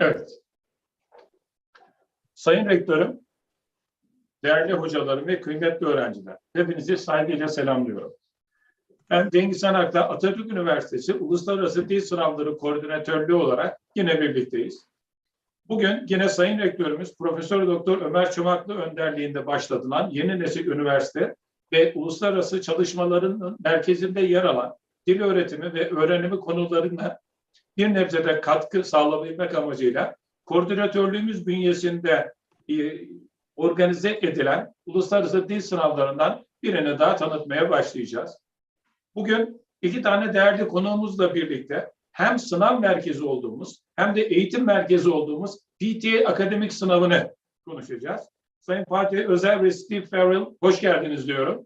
Evet. Sayın Rektörüm, değerli hocalarım ve kıymetli öğrenciler, hepinizi saygıyla selamlıyorum. Ben Cengiz Ak'la Atatürk Üniversitesi Uluslararası Dil Sınavları Koordinatörlüğü olarak yine birlikteyiz. Bugün yine Sayın Rektörümüz Profesör Doktor Ömer Çomaklı önderliğinde başlatılan yeni nesil üniversite ve uluslararası çalışmaların merkezinde yer alan dil öğretimi ve öğrenimi konularına bir nebzede katkı sağlayabilmek amacıyla koordinatörlüğümüz bünyesinde organize edilen uluslararası dil sınavlarından birini daha tanıtmaya başlayacağız. Bugün iki tane değerli konuğumuzla birlikte hem sınav merkezi olduğumuz hem de eğitim merkezi olduğumuz PTE akademik sınavını konuşacağız. Sayın Fatih Özel ve Steve Farrell, hoş geldiniz diyorum.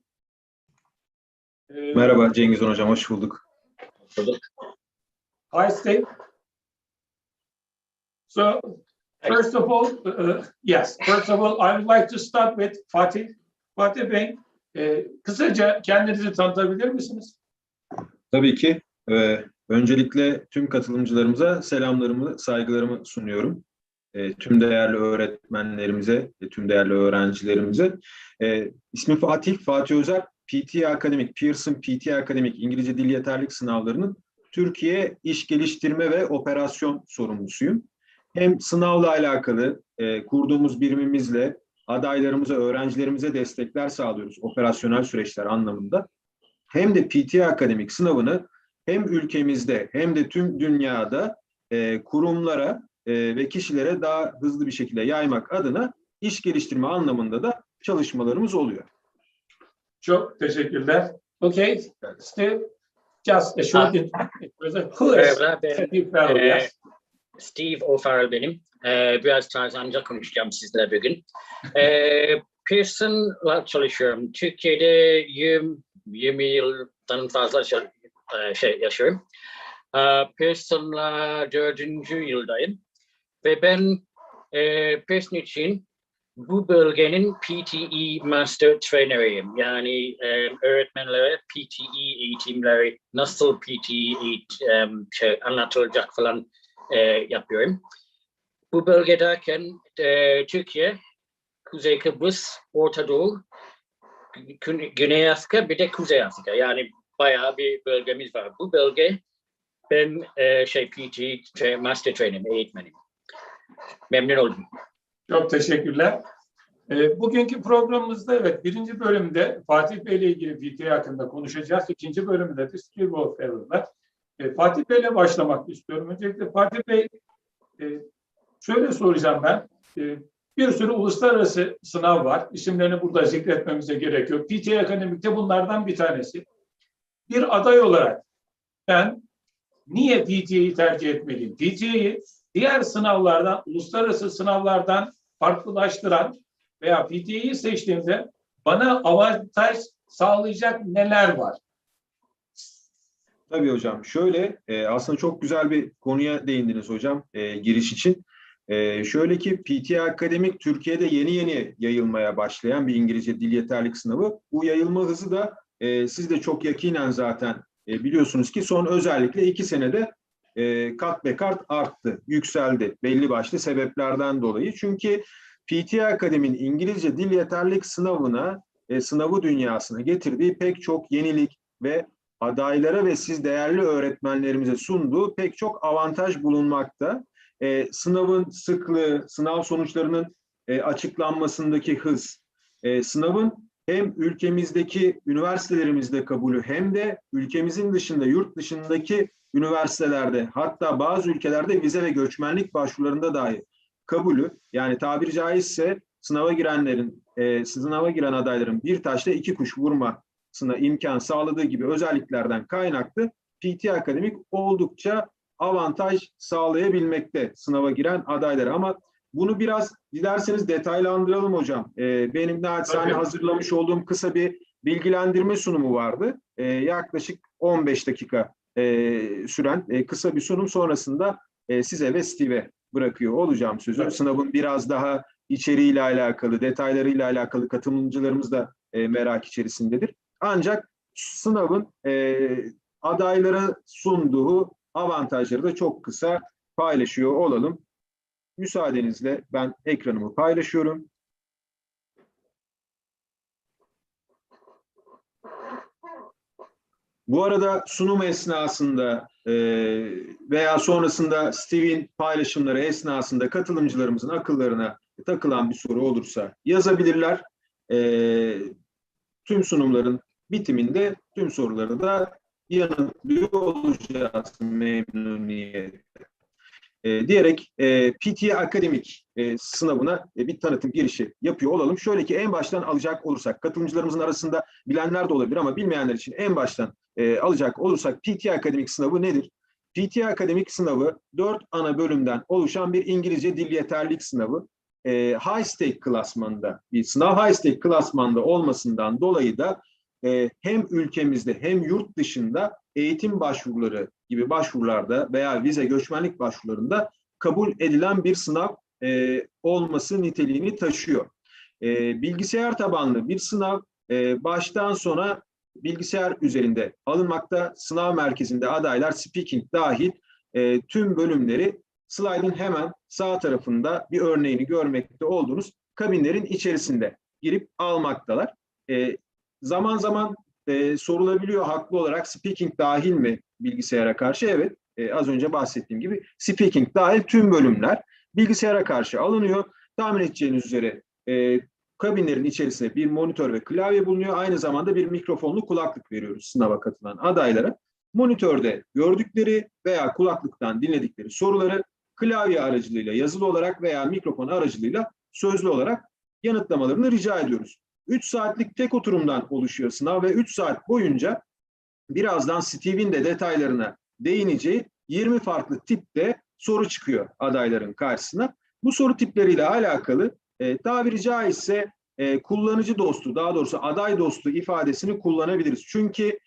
Merhaba Cengiz Hocam, hoş bulduk. Hi Steve. So, first of all, I would like to start with Fatih. Fatih Bey, kısaca kendinizi tanıtabilir misiniz? Tabii ki. Öncelikle tüm katılımcılarımıza selamlarımı, saygılarımı sunuyorum. Tüm değerli öğretmenlerimize, tüm değerli öğrencilerimize. İsmim Fatih, Fatih Özel, PTE Akademik, Pearson PTE Akademik İngilizce Dil Yeterlilik Sınavlarının Türkiye İş Geliştirme ve Operasyon sorumlusuyum. Hem sınavla alakalı kurduğumuz birimimizle adaylarımıza, öğrencilerimize destekler sağlıyoruz operasyonel süreçler anlamında. Hem de PTE akademik sınavını hem ülkemizde hem de tüm dünyada kurumlara ve kişilere daha hızlı bir şekilde yaymak adına iş geliştirme anlamında da çalışmalarımız oluyor. Çok teşekkürler. Okay, Steve, just a short introduction. Steve O'Farrell benim. Biraz Tarzanca konuşacağım sizle bugün. Pearson'la çalışıyorum. Türkiye'de 20 yıldan fazla yaşıyorum. Pearson'la 4. yıldayım. Ve ben Pearson için bu bölgenin PTE Master Trainer'ıyım. Yani öğretmenlere PTE eğitimleri nasıl PTE anlatılacak falan yapıyorum. Bu bölgedeyken Türkiye, Kuzey Kıbrıs, Orta Doğu, Güney Afrika bir de Kuzey Afrika. Yani bayağı bir bölgemiz var. Bu bölge ben PTE Master Trainer'ım, eğitmenim. Memnun oldum. Çok teşekkürler. Bugünkü programımızda evet birinci bölümde Fatih Bey ile ilgili PTE hakkında konuşacağız. İkinci bölümde de Steve O'Farrell'la. Fatih Bey ile başlamak istiyorum. Öncelikle Fatih Bey şöyle soracağım ben. Bir sürü uluslararası sınav var. İsimlerini burada zikretmemize gerek yok. PTE Akademik'te bunlardan bir tanesi. Bir aday olarak ben niye PTE'yi tercih etmeliyim? PTE'yi diğer sınavlardan, uluslararası sınavlardan farklılaştıran veya PTE'yi seçtiğimde bana avantaj sağlayacak neler var? Tabii hocam. Şöyle aslında çok güzel bir konuya değindiniz hocam giriş için. Şöyle ki PTE Akademik Türkiye'de yeni yayılmaya başlayan bir İngilizce dil yeterlilik sınavı. Bu yayılma hızı da siz de çok yakinen zaten biliyorsunuz ki son özellikle 2 senede kat be kat arttı, yükseldi belli başlı sebeplerden dolayı. Çünkü PTE Akademi'nin İngilizce dil yeterlilik sınavına, sınavı dünyasına getirdiği pek çok yenilik ve adaylara ve siz değerli öğretmenlerimize sunduğu pek çok avantaj bulunmakta. Sınavın sıklığı, sınav sonuçlarının açıklanmasındaki hız, sınavın hem ülkemizdeki üniversitelerimizde kabulü hem de ülkemizin dışında, yurt dışındaki üniversitelerde, hatta bazı ülkelerde vize ve göçmenlik başvurularında dahi kabulü, yani tabiri caizse sınava giren adayların bir taşla 2 kuş vurmasına imkan sağladığı gibi özelliklerden kaynaklı PTE Akademik oldukça avantaj sağlayabilmekte sınava giren adaylara. Ama bunu biraz dilerseniz detaylandıralım hocam. Benim naçizane hazırlamış olduğum kısa bir bilgilendirme sunumu vardı. Yaklaşık 15 dakika süren kısa bir sunum sonrasında size ve Steve'e bırakıyor olacağım sözü. Evet. Sınavın biraz daha içeriğiyle alakalı, detaylarıyla alakalı katılımcılarımız da merak içerisindedir. Ancak sınavın adaylara sunduğu avantajları da çok kısa paylaşıyor olalım. müsaadenizle ben ekranımı paylaşıyorum. Bu arada sunum esnasında veya sonrasında Steve'in paylaşımları esnasında katılımcılarımızın akıllarına takılan bir soru olursa yazabilirler. Tüm sunumların bitiminde tüm soruları da yanıtlıyor olacağız memnuniyetle. Diyerek PTE akademik sınavına bir tanıtım girişi yapıyor olalım. Şöyle ki en baştan alacak olursak, katılımcılarımızın arasında bilenler de olabilir ama bilmeyenler için en baştan alacak olursak PTE akademik sınavı nedir? PTE akademik sınavı 4 ana bölümden oluşan bir İngilizce dil yeterlilik sınavı. High stake klasmanında bir sınav. High stake klasmanda olmasından dolayı da hem ülkemizde hem yurt dışında eğitim başvuruları gibi başvurularda veya vize göçmenlik başvurularında kabul edilen bir sınav olması niteliğini taşıyor. Bilgisayar tabanlı bir sınav baştan sona bilgisayar üzerinde alınmakta. Sınav merkezinde adaylar speaking dahil tüm bölümleri slaytın hemen sağ tarafında bir örneğini görmekte olduğunuz kabinlerin içerisinde girip almaktalar. Zaman zaman sorulabiliyor haklı olarak speaking dahil mi bilgisayara karşı? Evet, az önce bahsettiğim gibi speaking dahil tüm bölümler bilgisayara karşı alınıyor. Tahmin edeceğiniz üzere kabinlerin içerisinde bir monitör ve klavye bulunuyor. Aynı zamanda bir mikrofonlu kulaklık veriyoruz sınava katılan adaylara. Monitörde gördükleri veya kulaklıktan dinledikleri soruları klavye aracılığıyla yazılı olarak veya mikrofon aracılığıyla sözlü olarak yanıtlamalarını rica ediyoruz. 3 saatlik tek oturumdan oluşuyor sınav ve 3 saat boyunca birazdan Steve'in de detaylarına değineceği 20 farklı tipte soru çıkıyor adayların karşısına. Bu soru tipleriyle alakalı tabiri caizse kullanıcı dostu, daha doğrusu aday dostu ifadesini kullanabiliriz. Çünkü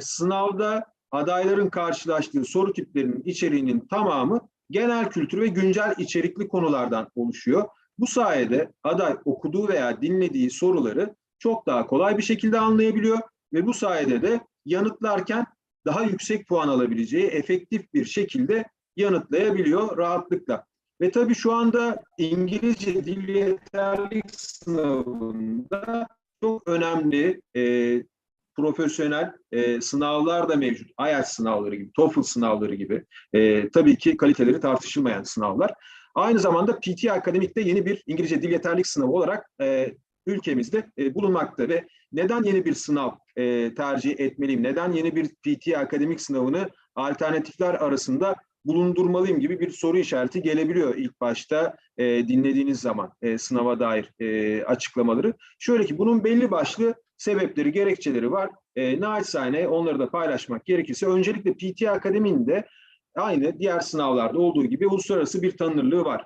sınavda adayların karşılaştığı soru tiplerinin içeriğinin tamamı genel kültür ve güncel içerikli konulardan oluşuyor. Bu sayede aday okuduğu veya dinlediği soruları çok daha kolay bir şekilde anlayabiliyor ve bu sayede de yanıtlarken daha yüksek puan alabileceği efektif bir şekilde yanıtlayabiliyor rahatlıkla. Ve tabii şu anda İngilizce dil yeterlilik sınavında çok önemli profesyonel sınavlar da mevcut. IELTS sınavları gibi, TOEFL sınavları gibi tabii ki kaliteleri tartışılmayan sınavlar. Aynı zamanda PTE Akademik'te yeni bir İngilizce dil yeterlilik sınavı olarak ülkemizde bulunmakta ve neden yeni bir sınav tercih etmeliyim? Neden yeni bir PTE Akademik sınavını alternatifler arasında bulundurmalıyım gibi bir soru işareti gelebiliyor ilk başta dinlediğiniz zaman sınava dair açıklamaları. Şöyle ki bunun belli başlı sebepleri, gerekçeleri var. Naçizane onları da paylaşmak gerekirse öncelikle PTE Akademi'nin de aynı diğer sınavlarda olduğu gibi uluslararası bir tanınırlığı var.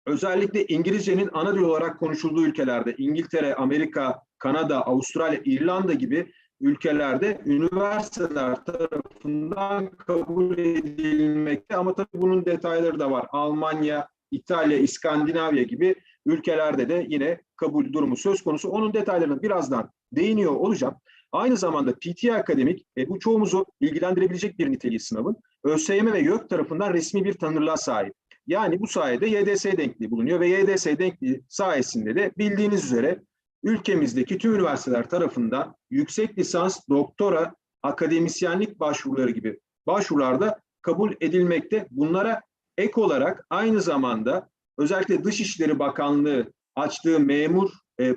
Özellikle İngilizcenin ana dil olarak konuşulduğu ülkelerde, İngiltere, Amerika, Kanada, Avustralya, İrlanda gibi ülkelerde üniversiteler tarafından kabul edilmekte. Ama tabii bunun detayları da var. Almanya, İtalya, İskandinavya gibi ülkelerde de yine kabul durumu söz konusu. Onun detaylarına birazdan değiniyor olacağım. Aynı zamanda PTE Akademik, bu çoğumuzu ilgilendirebilecek bir niteliği sınavın, ÖSYM ve YÖK tarafından resmi bir tanınırlığa sahip. Yani bu sayede YDS denkliği bulunuyor ve YDS denkliği sayesinde de bildiğiniz üzere ülkemizdeki tüm üniversiteler tarafından yüksek lisans, doktora, akademisyenlik başvuruları gibi başvurularda kabul edilmekte. Bunlara ek olarak aynı zamanda özellikle Dışişleri Bakanlığı açtığı memur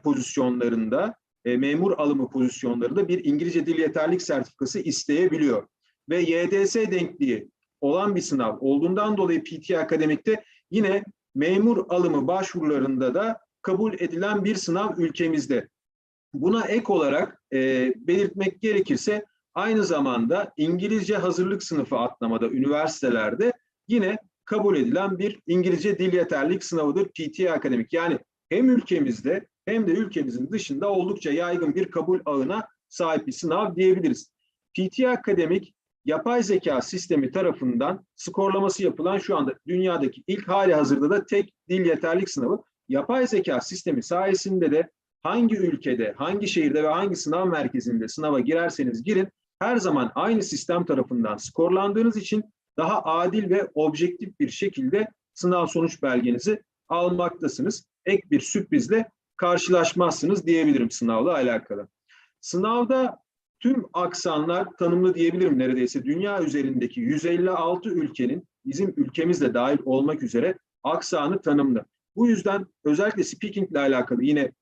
pozisyonlarında, memur alımı pozisyonlarında bir İngilizce dil yeterlilik sertifikası isteyebiliyor. Ve YDS denkliği olan bir sınav olduğundan dolayı PTE Akademik'te yine memur alımı başvurularında da kabul edilen bir sınav ülkemizde. Buna ek olarak belirtmek gerekirse aynı zamanda İngilizce hazırlık sınıfı atlamada üniversitelerde yine kabul edilen bir İngilizce dil yeterlilik sınavıdır PTE Akademik. Yani hem ülkemizde hem de ülkemizin dışında oldukça yaygın bir kabul ağına sahip bir sınav diyebiliriz. PTE Akademik yapay zeka sistemi tarafından skorlaması yapılan şu anda dünyadaki ilk hali hazırda da tek dil yeterlilik sınavı. Yapay zeka sistemi sayesinde de hangi ülkede, hangi şehirde ve hangi sınav merkezinde sınava girerseniz girin, her zaman aynı sistem tarafından skorlandığınız için daha adil ve objektif bir şekilde sınav sonuç belgenizi almaktasınız. Ek bir sürprizle karşılaşmazsınız diyebilirim sınavla alakalı. Sınavda tüm aksanlar tanımlı diyebilirim neredeyse. Dünya üzerindeki 156 ülkenin, bizim ülkemiz de dahil olmak üzere, aksanı tanımlı. Bu yüzden özellikle speaking ile alakalı yine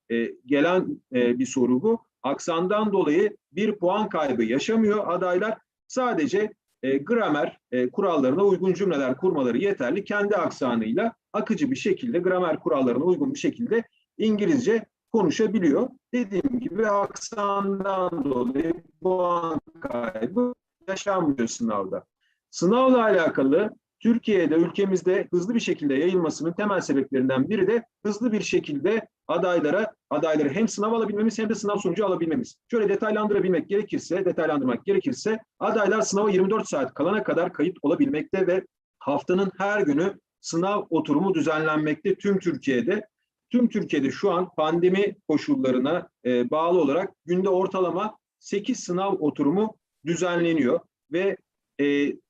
gelen bir soru bu. Aksandan dolayı bir puan kaybı yaşamıyor adaylar. Sadece gramer kurallarına uygun cümleler kurmaları yeterli. Kendi aksanıyla akıcı bir şekilde, gramer kurallarına uygun bir şekilde İngilizce konuşabiliyor. Dediğim gibi aksandan dolayı puan kaybı yaşanmıyor sınavda. Sınavla alakalı Türkiye'de, ülkemizde hızlı bir şekilde yayılmasının temel sebeplerinden biri de hızlı bir şekilde adayları hem sınav alabilmemiz hem de sınav sonucu alabilmemiz. Şöyle detaylandırmak gerekirse adaylar sınava 24 saat kalana kadar kayıt olabilmekte ve haftanın her günü sınav oturumu düzenlenmekte tüm Türkiye'de. Tüm Türkiye'de şu an pandemi koşullarına bağlı olarak günde ortalama 8 sınav oturumu düzenleniyor ve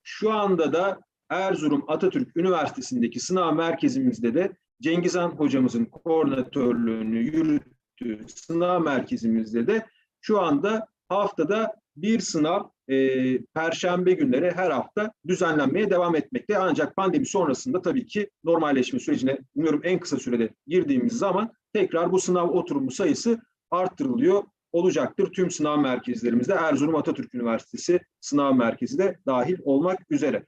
şu anda da Erzurum Atatürk Üniversitesi'ndeki sınav merkezimizde de Cengiz Han hocamızın koordinatörlüğünü yürüttüğü sınav merkezimizde de şu anda haftada bir sınav Perşembe günleri her hafta düzenlenmeye devam etmekte. Ancak pandemi sonrasında tabii ki normalleşme sürecine umuyorum en kısa sürede girdiğimiz zaman tekrar bu sınav oturumu sayısı arttırılıyor olacaktır. Tüm sınav merkezlerimizde Erzurum Atatürk Üniversitesi sınav merkezi de dahil olmak üzere.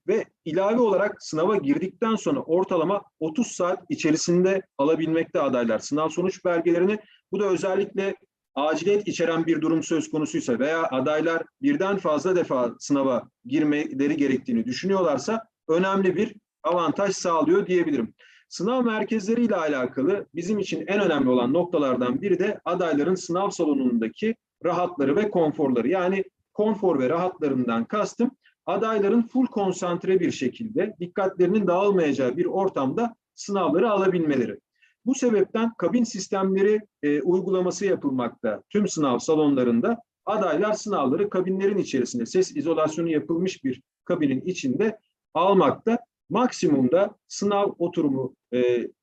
Ve ilave olarak sınava girdikten sonra ortalama 30 saat içerisinde alabilmekte adaylar sınav sonuç belgelerini. Bu da özellikle aciliyet içeren bir durum söz konusuysa veya adaylar birden fazla defa sınava girmeleri gerektiğini düşünüyorlarsa önemli bir avantaj sağlıyor diyebilirim. Sınav merkezleriyle alakalı bizim için en önemli olan noktalardan biri de adayların sınav salonundaki rahatları ve konforları. Yani konfor ve rahatlarından kastım adayların full konsantre bir şekilde dikkatlerinin dağılmayacağı bir ortamda sınavları alabilmeleri. Bu sebepten kabin sistemleri uygulaması yapılmakta tüm sınav salonlarında. Adaylar sınavları kabinlerin içerisinde, ses izolasyonu yapılmış bir kabinin içinde almakta. Maksimumda sınav oturumu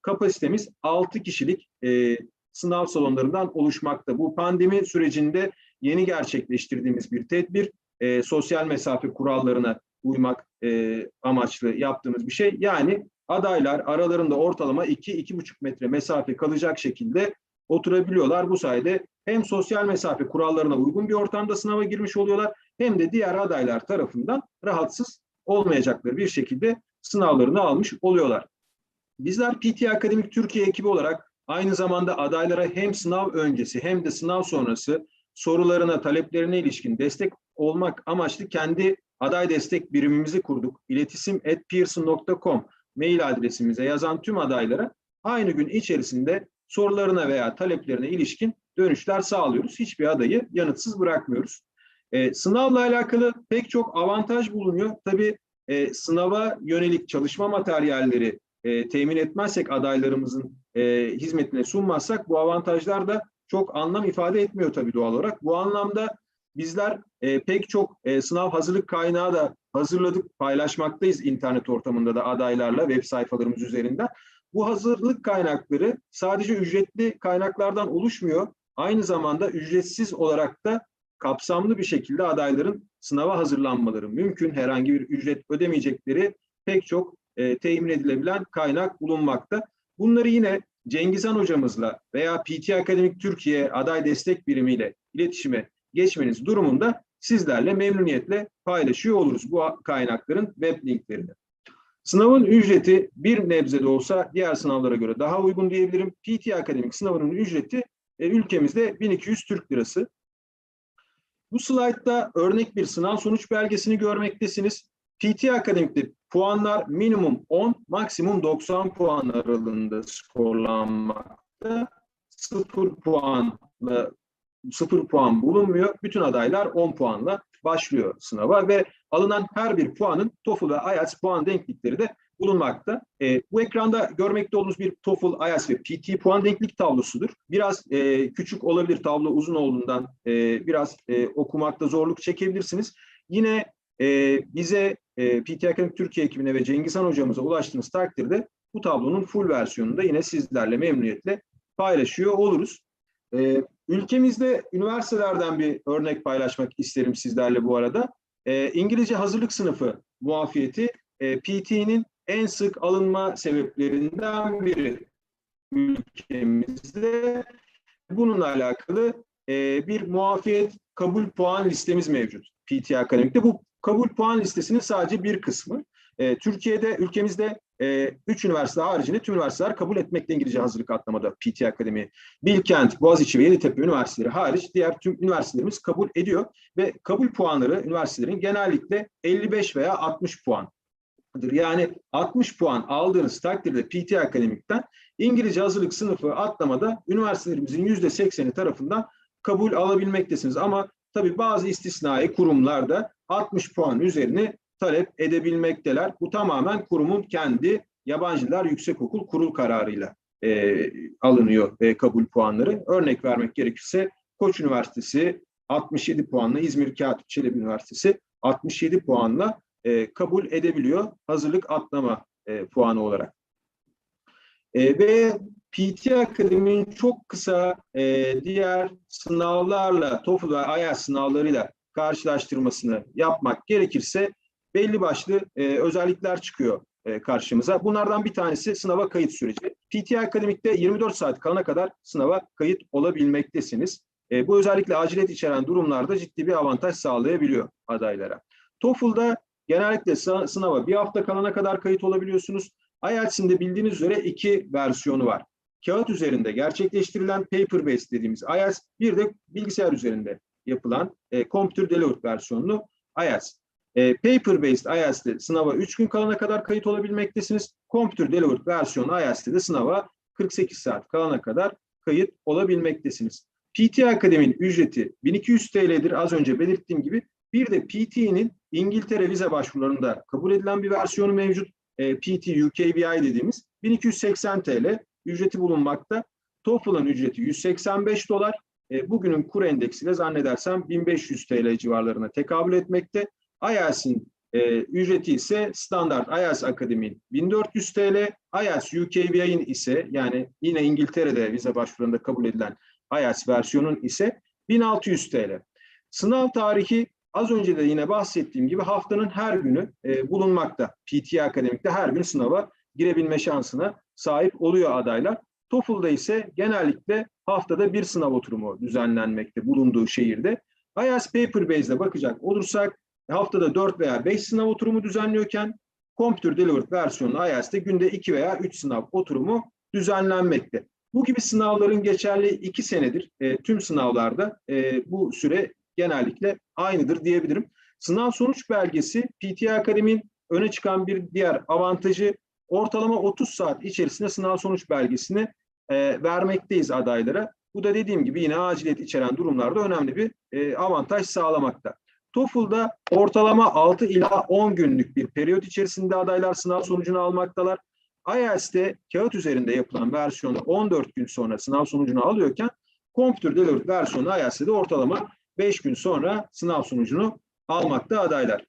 kapasitemiz 6 kişilik sınav salonlarından oluşmakta. Bu pandemi sürecinde yeni gerçekleştirdiğimiz bir tedbir. Sosyal mesafe kurallarına uymak amaçlı yaptığımız bir şey. Yani adaylar aralarında ortalama 2-2,5 metre mesafe kalacak şekilde oturabiliyorlar. Bu sayede hem sosyal mesafe kurallarına uygun bir ortamda sınava girmiş oluyorlar hem de diğer adaylar tarafından rahatsız olmayacakları bir şekilde sınavlarını almış oluyorlar. Bizler PTE Akademik Türkiye ekibi olarak aynı zamanda adaylara hem sınav öncesi hem de sınav sonrası sorularına, taleplerine ilişkin destek olmak amaçlı kendi aday destek birimimizi kurduk. iletisim@pearson.com mail adresimize yazan tüm adaylara aynı gün içerisinde sorularına veya taleplerine ilişkin dönüşler sağlıyoruz. Hiçbir adayı yanıtsız bırakmıyoruz. Sınavla alakalı pek çok avantaj bulunuyor. Tabii sınava yönelik çalışma materyalleri temin etmezsek, adaylarımızın hizmetine sunmazsak bu avantajlar da çok anlam ifade etmiyor tabii doğal olarak. Bu anlamda bizler pek çok sınav hazırlık kaynağı da hazırladık, paylaşmaktayız internet ortamında da adaylarla web sayfalarımız üzerinden. Bu hazırlık kaynakları sadece ücretli kaynaklardan oluşmuyor. Aynı zamanda ücretsiz olarak da kapsamlı bir şekilde adayların sınava hazırlanmaları mümkün. Herhangi bir ücret ödemeyecekleri pek çok temin edilebilen kaynak bulunmakta. Bunları yine Cengiz Han hocamızla veya PTE Akademik Türkiye aday destek birimiyle iletişime geçmeniz durumunda sizlerle memnuniyetle paylaşıyor oluruz bu kaynakların web linklerini. Sınavın ücreti bir nebze de olsa diğer sınavlara göre daha uygun diyebilirim. PTE Akademik sınavının ücreti ülkemizde 1200 Türk Lirası. Bu slaytta örnek bir sınav sonuç belgesini görmektesiniz. PTE Akademik'te puanlar minimum 10, maksimum 90 puan aralığında skorlanmakta. 0 puan bulunmuyor. Bütün adaylar 10 puanla başlıyor sınava ve alınan her bir puanın TOEFL ve IELTS puan denklikleri de bulunmakta. Bu ekranda görmekte olduğunuz bir TOEFL, IELTS ve PTE puan denklik tablosudur. Biraz küçük olabilir, tablo uzun olduğundan biraz okumakta zorluk çekebilirsiniz. Yine bize PTE Akademik Türkiye ekibine ve Cengiz Han hocamıza ulaştığınız takdirde bu tablonun full versiyonunu da yine sizlerle memnuniyetle paylaşıyor oluruz. Ülkemizde üniversitelerden bir örnek paylaşmak isterim sizlerle bu arada. İngilizce hazırlık sınıfı muafiyeti PTE'nin en sık alınma sebeplerinden biri ülkemizde. Bununla alakalı bir muafiyet kabul puan listemiz mevcut PTE Akademik'te. Bu kabul puan listesinin sadece bir kısmı. Türkiye'de, ülkemizde 3 üniversite haricinde tüm üniversiteler kabul etmekte İngilizce hazırlık atlamada PTE Akademi. Bilkent, Boğaziçi ve Yeditepe üniversiteleri hariç diğer tüm üniversitelerimiz kabul ediyor ve kabul puanları üniversitelerin genellikle 55 veya 60 puan. Yani 60 puan aldığınız takdirde PTE Akademik'ten İngilizce hazırlık sınıfı atlamada üniversitelerimizin %80'i tarafından kabul alabilmektesiniz. Ama tabii bazı istisnai kurumlarda 60 puan üzerini talep edebilmekteler. Bu tamamen kurumun kendi Yabancılar Yüksekokul Kurul kararıyla alınıyor kabul puanları. Örnek vermek gerekirse Koç Üniversitesi 67 puanla, İzmir Katip Çelebi Üniversitesi 67 puanla kabul edebiliyor hazırlık atlama puanı olarak. Ve PTE Akademi'nin çok kısa diğer sınavlarla, TOEFL ve IELTS sınavlarıyla karşılaştırmasını yapmak gerekirse belli başlı özellikler çıkıyor karşımıza. Bunlardan bir tanesi sınava kayıt süreci. PTE Akademik'te 24 saat kalana kadar sınava kayıt olabilmektesiniz. Bu özellikle aciliyet içeren durumlarda ciddi bir avantaj sağlayabiliyor adaylara. TOEFL'da genellikle sınava bir hafta kalana kadar kayıt olabiliyorsunuz. IELTS'in de bildiğiniz üzere 2 versiyonu var. Kağıt üzerinde gerçekleştirilen paper based dediğimiz IELTS, bir de bilgisayar üzerinde yapılan computer delivered versiyonlu IELTS. Paper based IELTS'te sınava 3 gün kalana kadar kayıt olabilmektesiniz. Computer delivered versiyonu IELTS'te de sınava 48 saat kalana kadar kayıt olabilmektesiniz. PTE Akademi'nin ücreti 1200 TL'dir az önce belirttiğim gibi. Bir de PTE'nin İngiltere vize başvurularında kabul edilen bir versiyonu mevcut. PT UKVI dediğimiz 1280 TL ücreti bulunmakta. TOEFL'ın ücreti $185. Bugünün kur endeksiyle zannedersem 1500 TL civarlarına tekabül etmekte. IELTS'in ücreti ise standart IELTS Akademi'nin 1400 TL. IELTS UKVI'nin ise yani yine İngiltere'de vize başvurularında kabul edilen IELTS versiyonun ise 1600 TL. Sınav tarihi az önce de yine bahsettiğim gibi haftanın her günü bulunmakta. PTE Akademik'te her gün sınava girebilme şansına sahip oluyor adaylar. TOEFL'da ise genellikle haftada bir sınav oturumu düzenlenmekte bulunduğu şehirde. IELTS Paper Based'e bakacak olursak haftada 4 veya 5 sınav oturumu düzenliyorken Computer Delivered versiyonu IELTS'te günde 2 veya 3 sınav oturumu düzenlenmekte. Bu gibi sınavların geçerli 2 senedir tüm sınavlarda bu süre genellikle aynıdır diyebilirim. Sınav sonuç belgesi PTE Akademi'nin öne çıkan bir diğer avantajı ortalama 30 saat içerisinde sınav sonuç belgesini vermekteyiz adaylara. Bu da dediğim gibi yine aciliyet içeren durumlarda önemli bir avantaj sağlamakta. TOEFL'da ortalama 6 ila 10 günlük bir periyot içerisinde adaylar sınav sonucunu almaktalar. IELTS'te kağıt üzerinde yapılan versiyonu 14 gün sonra sınav sonucunu alıyorken Computer Delivered versiyonu IELTS'te de ortalama 5 gün sonra sınav sonucunu almakta adaylar.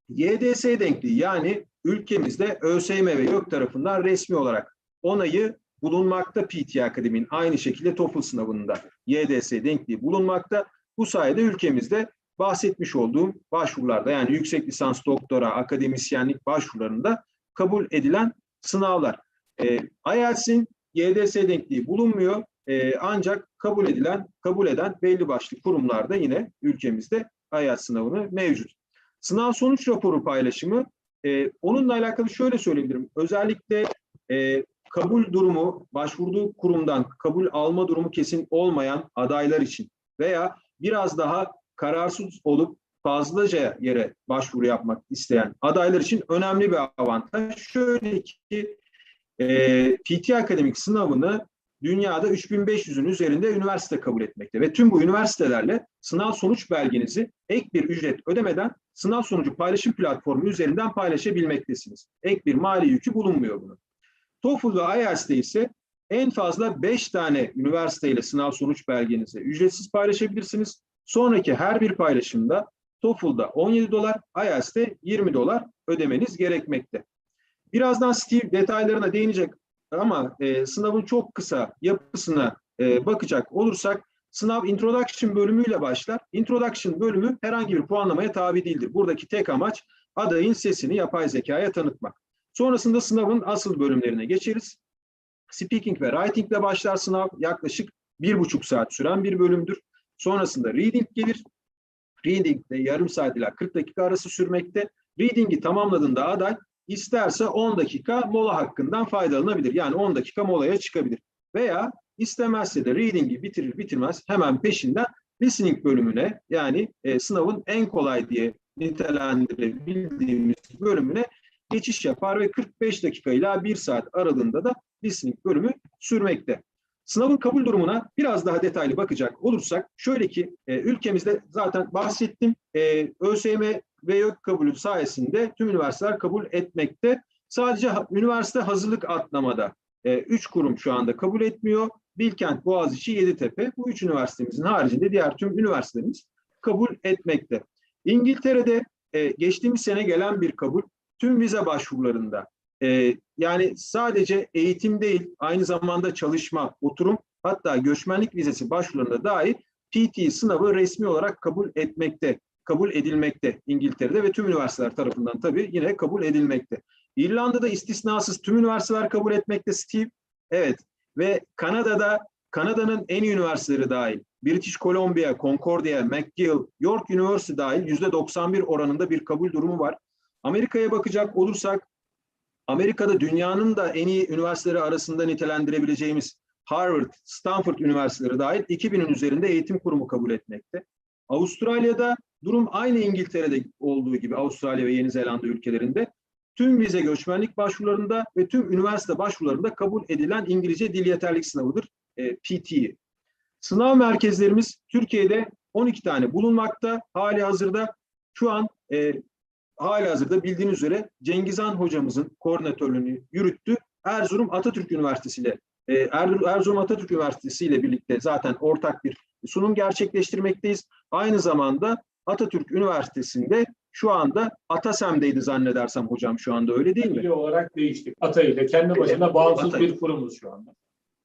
YDS denkliği yani ülkemizde ÖSYM ve YÖK tarafından resmi olarak onayı bulunmakta PTE Akademi'nin aynı şekilde TOEFL sınavında YDS denkliği bulunmakta. Bu sayede ülkemizde bahsetmiş olduğum başvurularda yani yüksek lisans, doktora, akademisyenlik başvurularında kabul edilen sınavlar. IELTS'in YDS denkliği bulunmuyor. Ancak kabul eden belli başlı kurumlarda yine ülkemizde IELTS sınavını mevcut. Sınav sonuç raporu paylaşımı, onunla alakalı şöyle söyleyebilirim. Özellikle kabul durumu, başvurduğu kurumdan kabul alma durumu kesin olmayan adaylar için veya biraz daha kararsız olup fazlaca yere başvuru yapmak isteyen adaylar için önemli bir avantaj. Şöyle ki PTE Akademik sınavını dünyada 3500'ün üzerinde üniversite kabul etmekte ve tüm bu üniversitelerle sınav sonuç belgenizi ek bir ücret ödemeden sınav sonucu paylaşım platformu üzerinden paylaşabilmektesiniz. Ek bir mali yükü bulunmuyor bunun. TOEFL ve IELTS'te ise en fazla 5 tane üniversiteyle sınav sonuç belgenizi ücretsiz paylaşabilirsiniz. Sonraki her bir paylaşımda TOEFL'da 17 dolar, IELTS'te 20 dolar ödemeniz gerekmekte. Birazdan Steve detaylarına değinecek ama sınavın çok kısa yapısına bakacak olursak, sınav Introduction bölümüyle başlar. Introduction bölümü herhangi bir puanlamaya tabi değildir. Buradaki tek amaç adayın sesini yapay zekaya tanıtmak. Sonrasında sınavın asıl bölümlerine geçeriz. Speaking ve Writing ile başlar sınav. Yaklaşık 1,5 saat süren bir bölümdür. Sonrasında Reading gelir. Reading de yarım saat ila 40 dakika arası sürmekte. Reading'i tamamladığında aday isterse 10 dakika mola hakkından faydalanabilir. Yani 10 dakika molaya çıkabilir. Veya istemezse de Reading'i bitirir bitirmez hemen peşinden Listening bölümüne, yani sınavın en kolay diye nitelendirebildiğimiz bölümüne geçiş yapar ve 45 dakika ila 1 saat aralığında da Listening bölümü sürmekte. Sınavın kabul durumuna biraz daha detaylı bakacak olursak, şöyle ki ülkemizde zaten bahsettim, ÖSYM ve YÖK kabulü sayesinde tüm üniversiteler kabul etmekte. Sadece üniversite hazırlık atlamada 3 kurum şu anda kabul etmiyor. Bilkent, Boğaziçi, Yeditepe. Bu 3 üniversitemizin haricinde diğer tüm üniversitelerimiz kabul etmekte. İngiltere'de geçtiğimiz sene gelen bir kabul tüm vize başvurularında, yani sadece eğitim değil, aynı zamanda çalışma, oturum, hatta göçmenlik vizesi başvurularında dahi PTE sınavı resmi olarak kabul edilmekte İngiltere'de ve tüm üniversiteler tarafından tabii yine kabul edilmekte. İrlanda'da istisnasız tüm üniversiteler kabul etmekte Steve. Evet. Ve Kanada'nın en iyi üniversiteleri dahil, British Columbia, Concordia, McGill, York Üniversitesi dahil %91 oranında bir kabul durumu var. Amerika'ya bakacak olursak, Amerika'da dünyanın da en iyi üniversiteleri arasında nitelendirebileceğimiz Harvard, Stanford üniversiteleri dahil 2000'in üzerinde eğitim kurumu kabul etmekte. Avustralya'da durum aynı İngiltere'de olduğu gibi, Avustralya ve Yeni Zelanda ülkelerinde tüm vize göçmenlik başvurularında ve tüm üniversite başvurularında kabul edilen İngilizce dil yeterlilik sınavıdır PTE. Sınav merkezlerimiz Türkiye'de 12 tane bulunmakta. Hali hazırda bildiğiniz üzere Cengizhan hocamızın koordinatörlüğünü yürüttü. Erzurum Atatürk Üniversitesi ile birlikte zaten ortak bir sunum gerçekleştirmekteyiz. Aynı zamanda Atatürk Üniversitesi'nde şu anda ATASEM'deydi zannedersem hocam, şu anda öyle değil mi? Atay olarak değiştik. Atay ile kendi başına bağımsız bir kurumuz şu anda.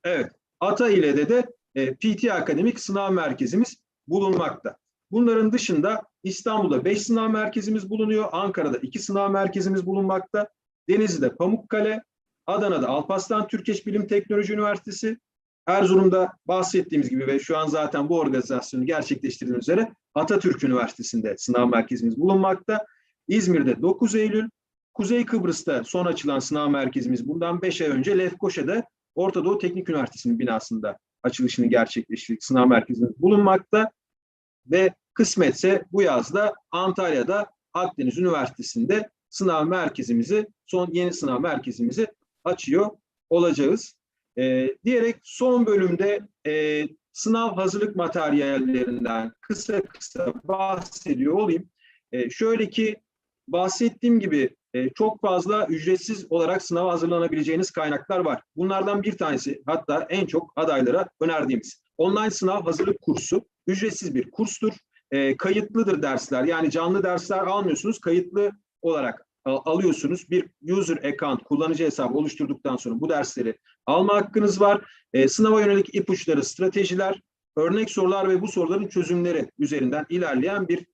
Evet. Atay ile de PTE Akademik Sınav Merkezimiz bulunmakta. Bunların dışında İstanbul'da 5 sınav merkezimiz bulunuyor. Ankara'da 2 sınav merkezimiz bulunmakta. Denizli'de Pamukkale, Adana'da Alparslan Türkeş Bilim Teknoloji Üniversitesi, Erzurum'da bahsettiğimiz gibi ve şu an zaten bu organizasyonu gerçekleştirdiğimiz üzere Atatürk Üniversitesi'nde sınav merkezimiz bulunmakta. İzmir'de 9 Eylül, Kuzey Kıbrıs'ta son açılan sınav merkezimiz bundan 5 ay önce Lefkoşa'da Orta Doğu Teknik Üniversitesi'nin binasında açılışını gerçekleştirdik. Sınav merkezimiz bulunmakta ve kısmetse bu yazda Antalya'da Akdeniz Üniversitesi'nde yeni sınav merkezimizi açıyor olacağız. Diyerek son bölümde sınav hazırlık materyallerinden kısa bahsediyor olayım. Şöyle ki bahsettiğim gibi çok fazla ücretsiz olarak sınava hazırlanabileceğiniz kaynaklar var. Bunlardan bir tanesi, hatta en çok adaylara önerdiğimiz online sınav hazırlık kursu. Ücretsiz bir kurstur. Kayıtlıdır dersler. Yani canlı dersler almıyorsunuz. Kayıtlı olarak alıyorsunuz. Bir user account, kullanıcı hesabı oluşturduktan sonra bu dersleri alma hakkınız var. Sınava yönelik ipuçları, stratejiler, örnek sorular ve bu soruların çözümleri üzerinden ilerleyen bir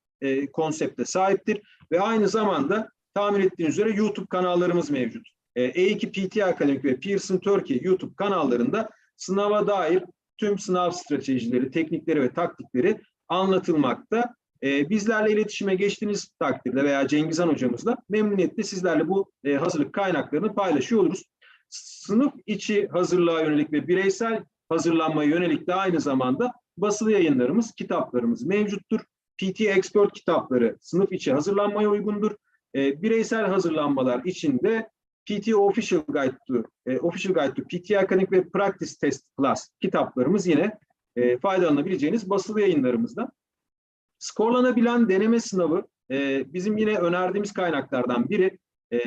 konsepte sahiptir. Ve aynı zamanda tahmin ettiğiniz üzere YouTube kanallarımız mevcut. E2 PTE Akademik ve Pearson Türkiye YouTube kanallarında sınava dair tüm sınav stratejileri, teknikleri ve taktikleri anlatılmakta. Bizlerle iletişime geçtiğiniz takdirde veya Cengizhan hocamızla memnuniyetle sizlerle bu hazırlık kaynaklarını paylaşıyor oluruz. Sınıf içi hazırlığa yönelik ve bireysel hazırlanmaya yönelik de aynı zamanda basılı yayınlarımız, kitaplarımız mevcuttur. PTE Expert kitapları sınıf içi hazırlanmaya uygundur. Bireysel hazırlanmalar için de PTE Official Guide to PTE Academic ve Practice Test Plus kitaplarımız yine faydalanabileceğiniz basılı yayınlarımızda. Skorlanabilen deneme sınavı bizim yine önerdiğimiz kaynaklardan biri.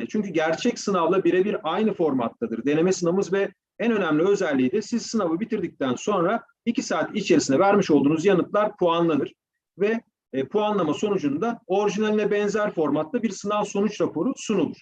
Çünkü gerçek sınavla birebir aynı formattadır deneme sınavımız ve en önemli özelliği de siz sınavı bitirdikten sonra 2 saat içerisinde vermiş olduğunuz yanıtlar puanlanır ve puanlama sonucunda orijinaline benzer formatta bir sınav sonuç raporu sunulur.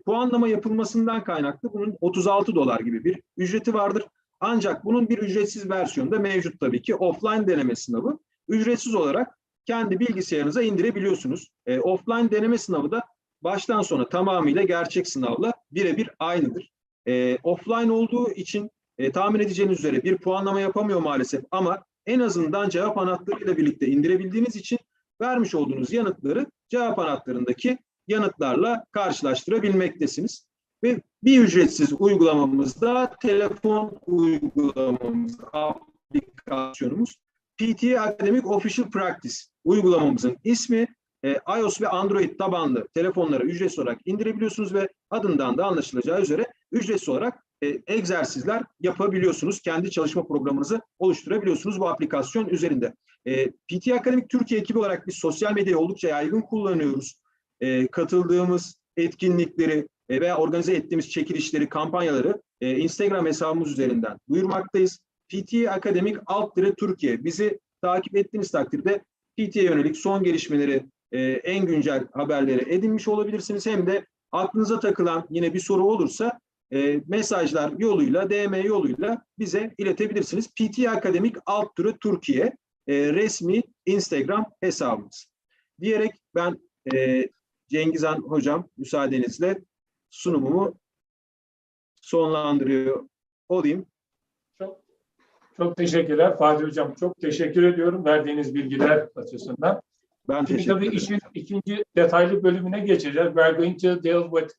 Puanlama yapılmasından kaynaklı bunun $36 gibi bir ücreti vardır. Ancak bunun bir ücretsiz versiyonu da mevcut tabii ki. Offline deneme sınavı ücretsiz olarak kendi bilgisayarınıza indirebiliyorsunuz. Offline deneme sınavı da baştan sona tamamıyla gerçek sınavla birebir aynıdır. Offline olduğu için tahmin edeceğiniz üzere bir puanlama yapamıyor maalesef ama en azından cevap anahtarıyla birlikte indirebildiğiniz için vermiş olduğunuz yanıtları cevap anahtarındaki yanıtlarla karşılaştırabilmektesiniz. Ve bir ücretsiz uygulamamız da telefon uygulamamız, aplikasyonumuz PTE Academic Official Practice uygulamamızın ismi. iOS ve Android tabanlı telefonlara ücretsiz olarak indirebiliyorsunuz ve adından da anlaşılacağı üzere ücretsiz olarak egzersizler yapabiliyorsunuz. Kendi çalışma programınızı oluşturabiliyorsunuz bu aplikasyon üzerinde. PTE Academic Türkiye ekibi olarak biz sosyal medyayı oldukça yaygın kullanıyoruz. Katıldığımız etkinlikleri veya organize ettiğimiz çekilişleri, kampanyaları Instagram hesabımız üzerinden duyurmaktayız. PTE Academic Türkiye. Bizi takip ettiğiniz takdirde PTE'ye yönelik son gelişmeleri, en güncel haberleri edinmiş olabilirsiniz. Hem de aklınıza takılan yine bir soru olursa mesajlar yoluyla, DM yoluyla bize iletebilirsiniz. PTE Academic Türkiye resmi Instagram hesabımız. Diyerek ben Cengizhan Hocam müsaadenizle sunumumu sonlandırıyor olayım. Çok teşekkürler Fatih Hocam. Çok teşekkür ediyorum verdiğiniz bilgiler açısından. Ben Şimdi teşekkür tabii ederim. işin ikinci detaylı bölümüne geçeceğiz. We are going to deal with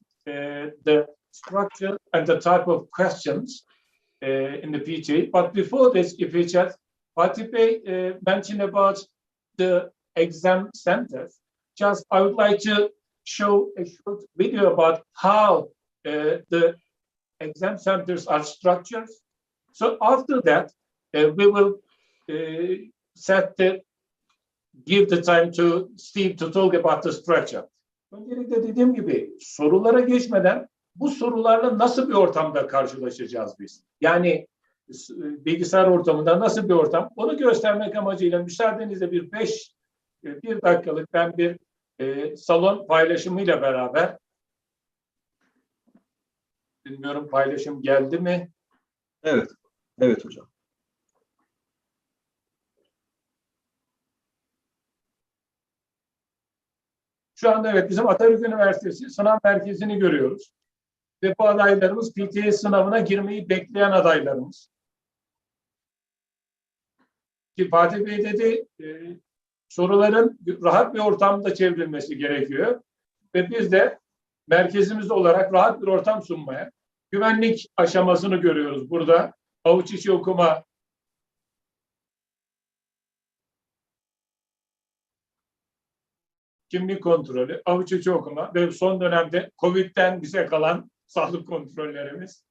the structure and the type of questions in the PTE. But before this, if we just, Fatih Bey mentioned about the exam centers. Just I would like to show a short video about how the exam centers are structured. So after that, we will give the time to Steve to talk about the structure. Öncelikle dediğim gibi sorulara geçmeden bu sorularla nasıl bir ortamda karşılaşacağız biz? Yani bilgisayar ortamında nasıl bir ortam? Onu göstermek amacıyla müsaadenizle bir dakikalık ben bir salon paylaşımıyla beraber, bilmiyorum paylaşım geldi mi? Evet, evet hocam. Şu anda evet bizim Atatürk Üniversitesi sınav merkezini görüyoruz. Ve bu adaylarımız PTE sınavına girmeyi bekleyen adaylarımız. Ki Fatih Bey dedi soruların rahat bir ortamda çevrilmesi gerekiyor. Ve biz de merkezimiz olarak rahat bir ortam sunmaya, güvenlik aşamasını görüyoruz burada. Avuç içi okuma, kimlik kontrolü, avuç içi okuma ve son dönemde COVID'den bize kalan sağlık kontrollerimiz.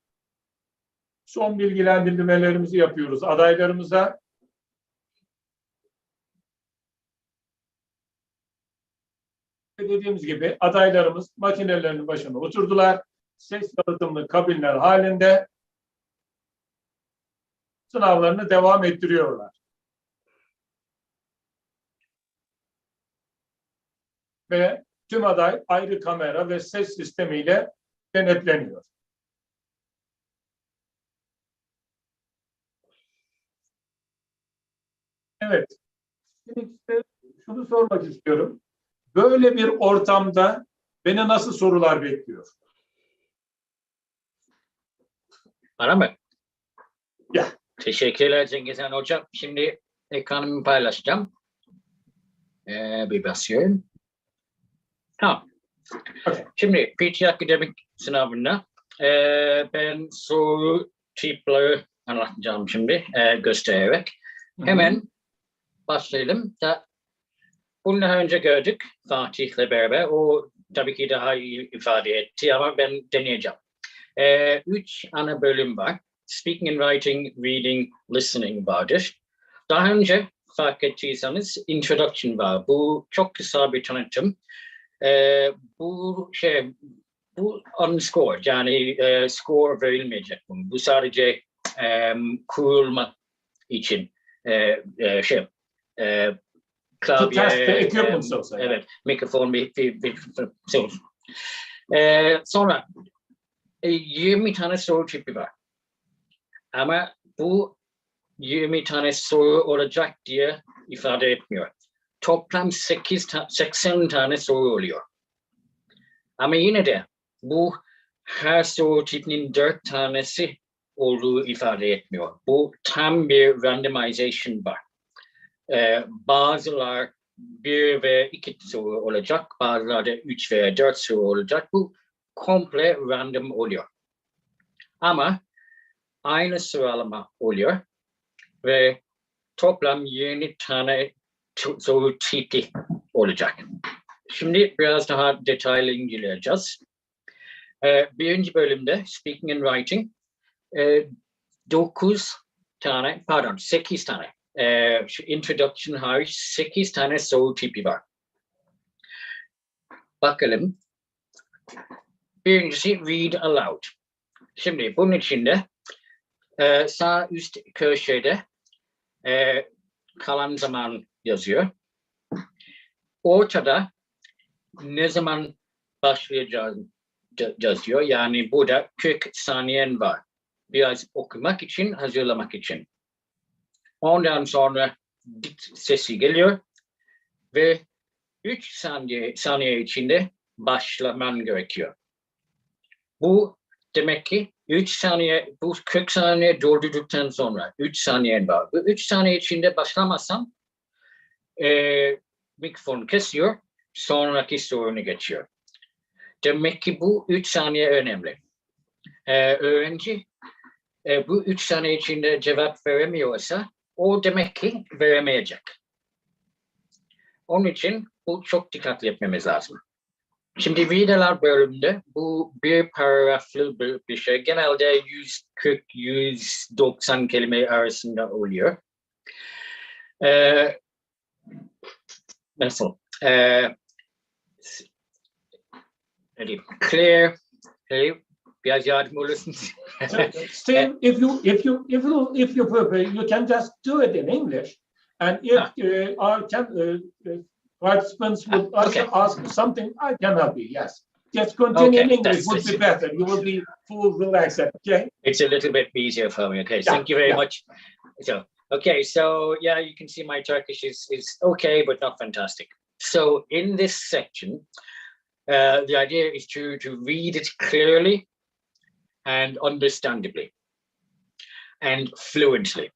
Son bilgilendirmelerimizi yapıyoruz adaylarımıza. Dediğimiz gibi adaylarımız makinelerinin başına oturdular. Ses yalıtımlı kabinler halinde sınavlarını devam ettiriyorlar. Ve tüm aday ayrı kamera ve ses sistemiyle denetleniyor. Evet. Şimdi işte şunu sormak istiyorum. Böyle bir ortamda beni nasıl sorular bekliyor? Bana mı? Ya. Teşekkürler Cengizhan Hocam. Şimdi ekranımı paylaşacağım. Bir basıyorum. Tamam. Okay. Şimdi PTE akademik sınavında ben soru tipleri anlatacağım şimdi göstererek. Hemen başlayalım. Bunu daha önce gördük Fatih'le beraber. O tabii ki daha iyi ifade etti ama ben deneyeceğim. 3 ana bölüm var. Speaking and writing, reading, listening vardır. Daha önce fark ettiyseniz introduction var. Bu çok kısa bir tanıtım. Bu unscored, yani score verilmeyecek bunu. Bu sadece kurulma için To test the klavye, equipment sosu. evet, mikrofon, sonra 20 tane soru tipi var. Ama bu 20 tane soru olacak diye ifade etmiyor. Toplam 80 tane soru oluyor. Ama yine de bu her soru tipinin 4 tanesi olduğu ifade etmiyor. Bu tam bir randomization var. Bazılar 1 ve 2 soru olacak, bazılarda 3 veya 4 soru olacak. Bu komple random oluyor. Ama aynı sıralama oluyor ve toplam 20 tane soru tipi olacak. Şimdi biraz daha detaylı inceleyeceğiz. Birinci bölümde Speaking and Writing 8 tane. Şu introduction hariç 8 tane soru tipi var. Bakalım. Birincisi read aloud. Şimdi bunun içinde sağ üst köşede kalan zaman yazıyor. Ortada ne zaman başlayacağız yazıyor. Yani burada 40 saniyen var. Biraz okumak için, hazırlamak için. Ondan sonra sesi geliyor ve 3 saniye içinde başlaman gerekiyor. Bu demek ki 3 saniye, bu 40 saniye doldurduktan sonra 3 saniyen var. Bu 3 saniye içinde başlamazsan mikrofon kesiyor, sonraki soruna geçiyor. Demek ki bu 3 saniye önemli. Öğrenci bu 3 saniye içinde cevap veremiyorsa o demek ki veremeyecek. Onun için bu çok dikkatli etmemiz lazım. Şimdi reader'lar bölümünde bu bir paragraflı bir şey. Genelde 140-190 kelime arasında oluyor. Nasıl? Clear. Biraz yardım olursunuz. Steve, if you prefer, you can just do it in English, and if our participants would also ask something, I can help you. Yes, just continue in English would be better. You will be full relaxed. Okay. It's a little bit easier for me. Okay, thank you very much. So yeah, you can see my Turkish is okay, but not fantastic. So in this section, the idea is to read it clearly and understandably and fluently.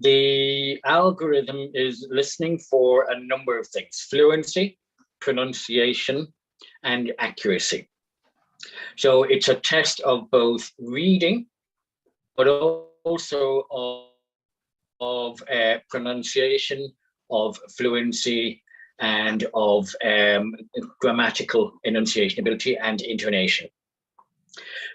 The algorithm is listening for a number of things: fluency, pronunciation, and accuracy. So it's a test of both reading, but also of pronunciation, of fluency, and of grammatical enunciation ability and intonation.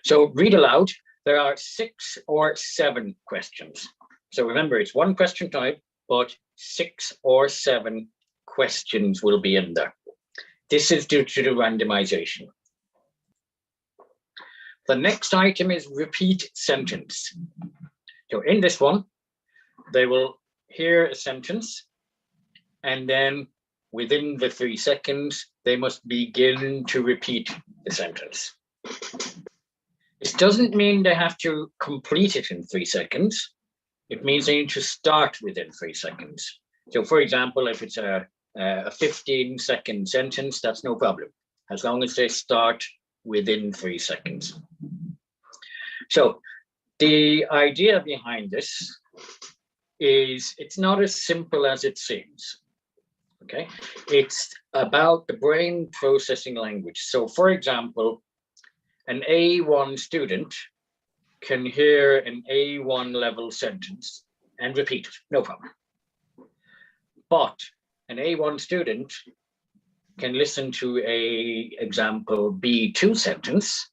So read aloud. There are 6 or 7 questions. So remember, it's one question type, but 6 or 7 questions will be in there. This is due to the randomization. The next item is repeat sentence. So in this one, they will hear a sentence, and then within the 3 seconds, they must begin to repeat the sentence. This doesn't mean they have to complete it in 3 seconds. It means they need to start within 3 seconds. So for example, if it's a 15-second sentence, that's no problem, as long as they start within 3 seconds. So the idea behind this is it's not as simple as it seems. Okay, it's about the brain processing language. So for example, an A1 student can hear an A1 level sentence and repeat it, no problem. But an A1 student can listen to a example B2 sentence,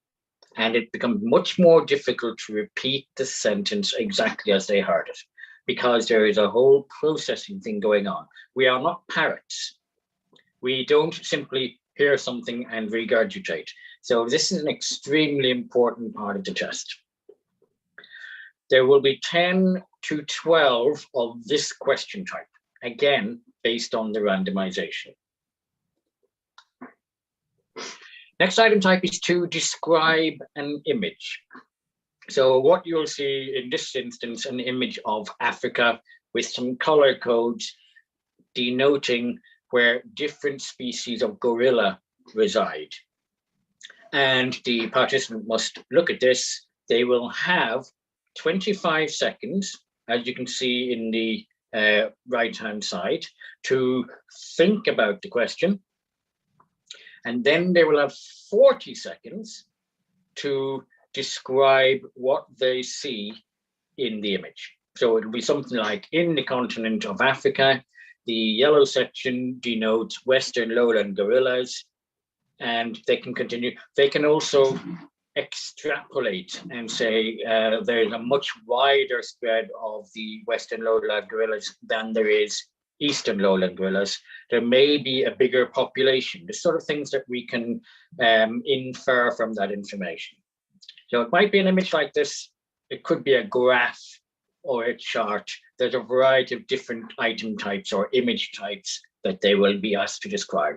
and it becomes much more difficult to repeat the sentence exactly as they heard it, because there is a whole processing thing going on. We are not parrots. We don't simply hear something and regurgitate. So this is an extremely important part of the test. There will be 10 to 12 of this question type. Again, based on the randomization. Next item type is to describe an image. So what you'll see in this instance, an image of Africa with some color codes denoting where different species of gorilla reside. And the participant must look at this. They will have 25 seconds, as you can see in the right-hand side, to think about the question. And then they will have 40 seconds to describe what they see in the image. So it'll be something like, in the continent of Africa, the yellow section denotes Western lowland gorillas, and they can continue. They can also extrapolate and say there's a much wider spread of the Western lowland gorillas than there is Eastern lowland gorillas. There may be a bigger population, the sort of things that we can infer from that information. So it might be an image like this. It could be a graph or a chart. There's a variety of different item types or image types that they will be asked to describe.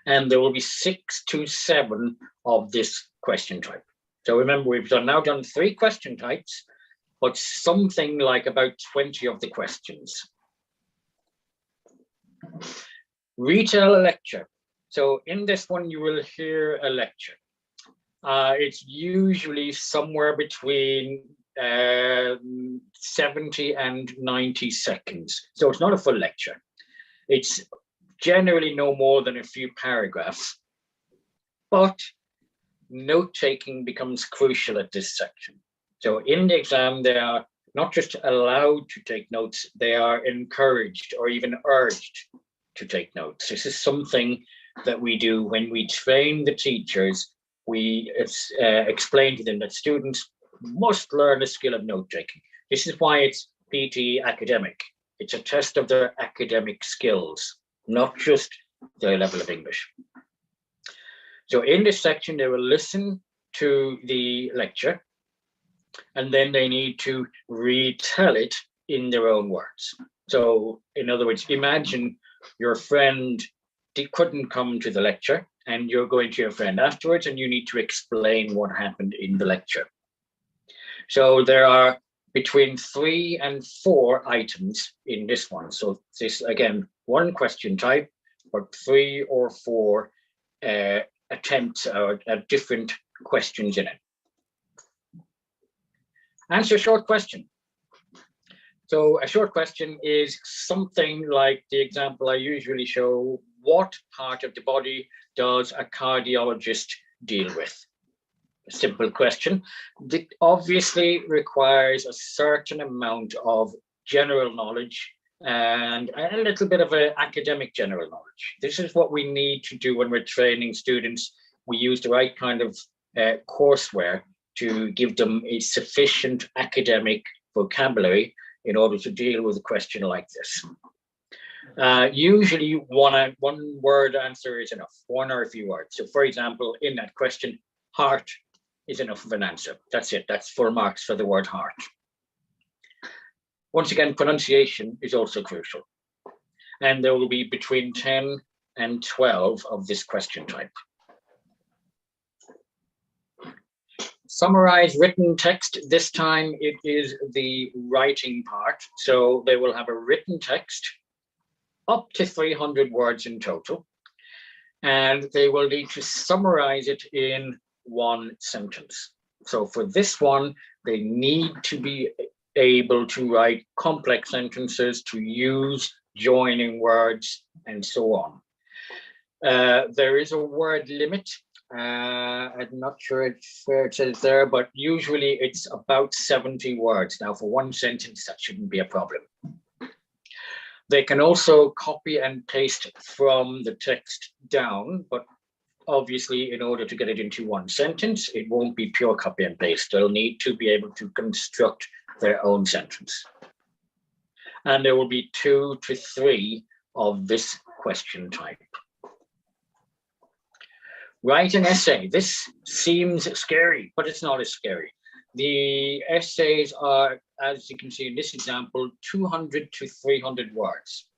And there will be 6 to 7 of this question type. So remember, we've now done 3 question types, but something like about 20 of the questions. Retell a lecture. So in this one, you will hear a lecture. It's usually somewhere between 70 and 90 seconds. So it's not a full lecture. It's generally no more than a few paragraphs, but note-taking becomes crucial at this section. So in the exam, they are not just allowed to take notes, they are encouraged or even urged to take notes. This is something that we do when we train the teachers. We explain to them that students must learn the skill of note-taking. This is why it's PTE academic. It's a test of their academic skills, not just their level of English. So in this section, they will listen to the lecture, and then they need to retell it in their own words. So in other words, imagine your friend couldn't come to the lecture, and you're going to your friend afterwards, and you need to explain what happened in the lecture. So there are between 3 and 4 items in this one. So this, again, one question type, but 3 or 4 attempts at different questions in it. Answer a short question. So a short question is something like the example I usually show. What part of the body does a cardiologist deal with? A simple question. It obviously requires a certain amount of general knowledge and a little bit of an academic general knowledge. This is what we need to do when we're training students. We use the right kind of courseware to give them a sufficient academic vocabulary in order to deal with a question like this. Usually one word answer is enough, 1 or a few words. So for example, in that question, heart is enough of an answer. That's it, that's full marks for the word heart. Once again, pronunciation is also crucial. And there will be between 10 and 12 of this question type. Summarize written text. This time it is the writing part. So they will have a written text up to 300 words in total. And they will need to summarize it in 1 sentence. So for this one, they need to be able to write complex sentences, to use joining words, and so on. There is a word limit. I'm not sure if it says there, but usually it's about 70 words. Now, for 1 sentence, that shouldn't be a problem. They can also copy and paste from the text down, but obviously, in order to get it into 1 sentence, it won't be pure copy and paste. They'll need to be able to construct their own sentence. And there will be 2 to 3 of this question type. Write an essay. This seems scary, but it's not as scary. The essays are, as you can see in this example, 200 to 300 words.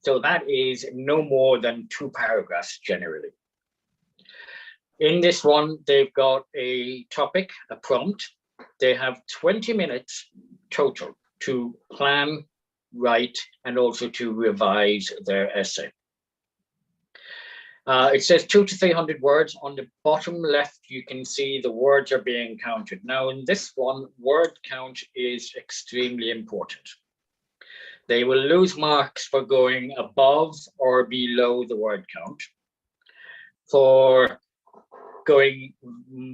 So that is no more than 2 paragraphs generally. In this one, they've got a topic, a prompt. They have 20 minutes total to plan, write, and also to revise their essay. It says 200 to 300 words. On the bottom left, you can see the words are being counted. Now, in this one, word count is extremely important. They will lose marks for going above or below the word count. For going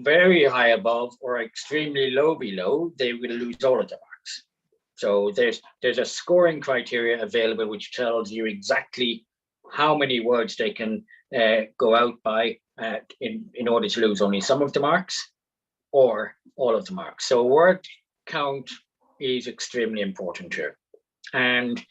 very high above or extremely low below, they will lose all of the marks. So there's a scoring criteria available which tells you exactly how many words they can go out by in order to lose only some of the marks or all of the marks. So word count is extremely important here. And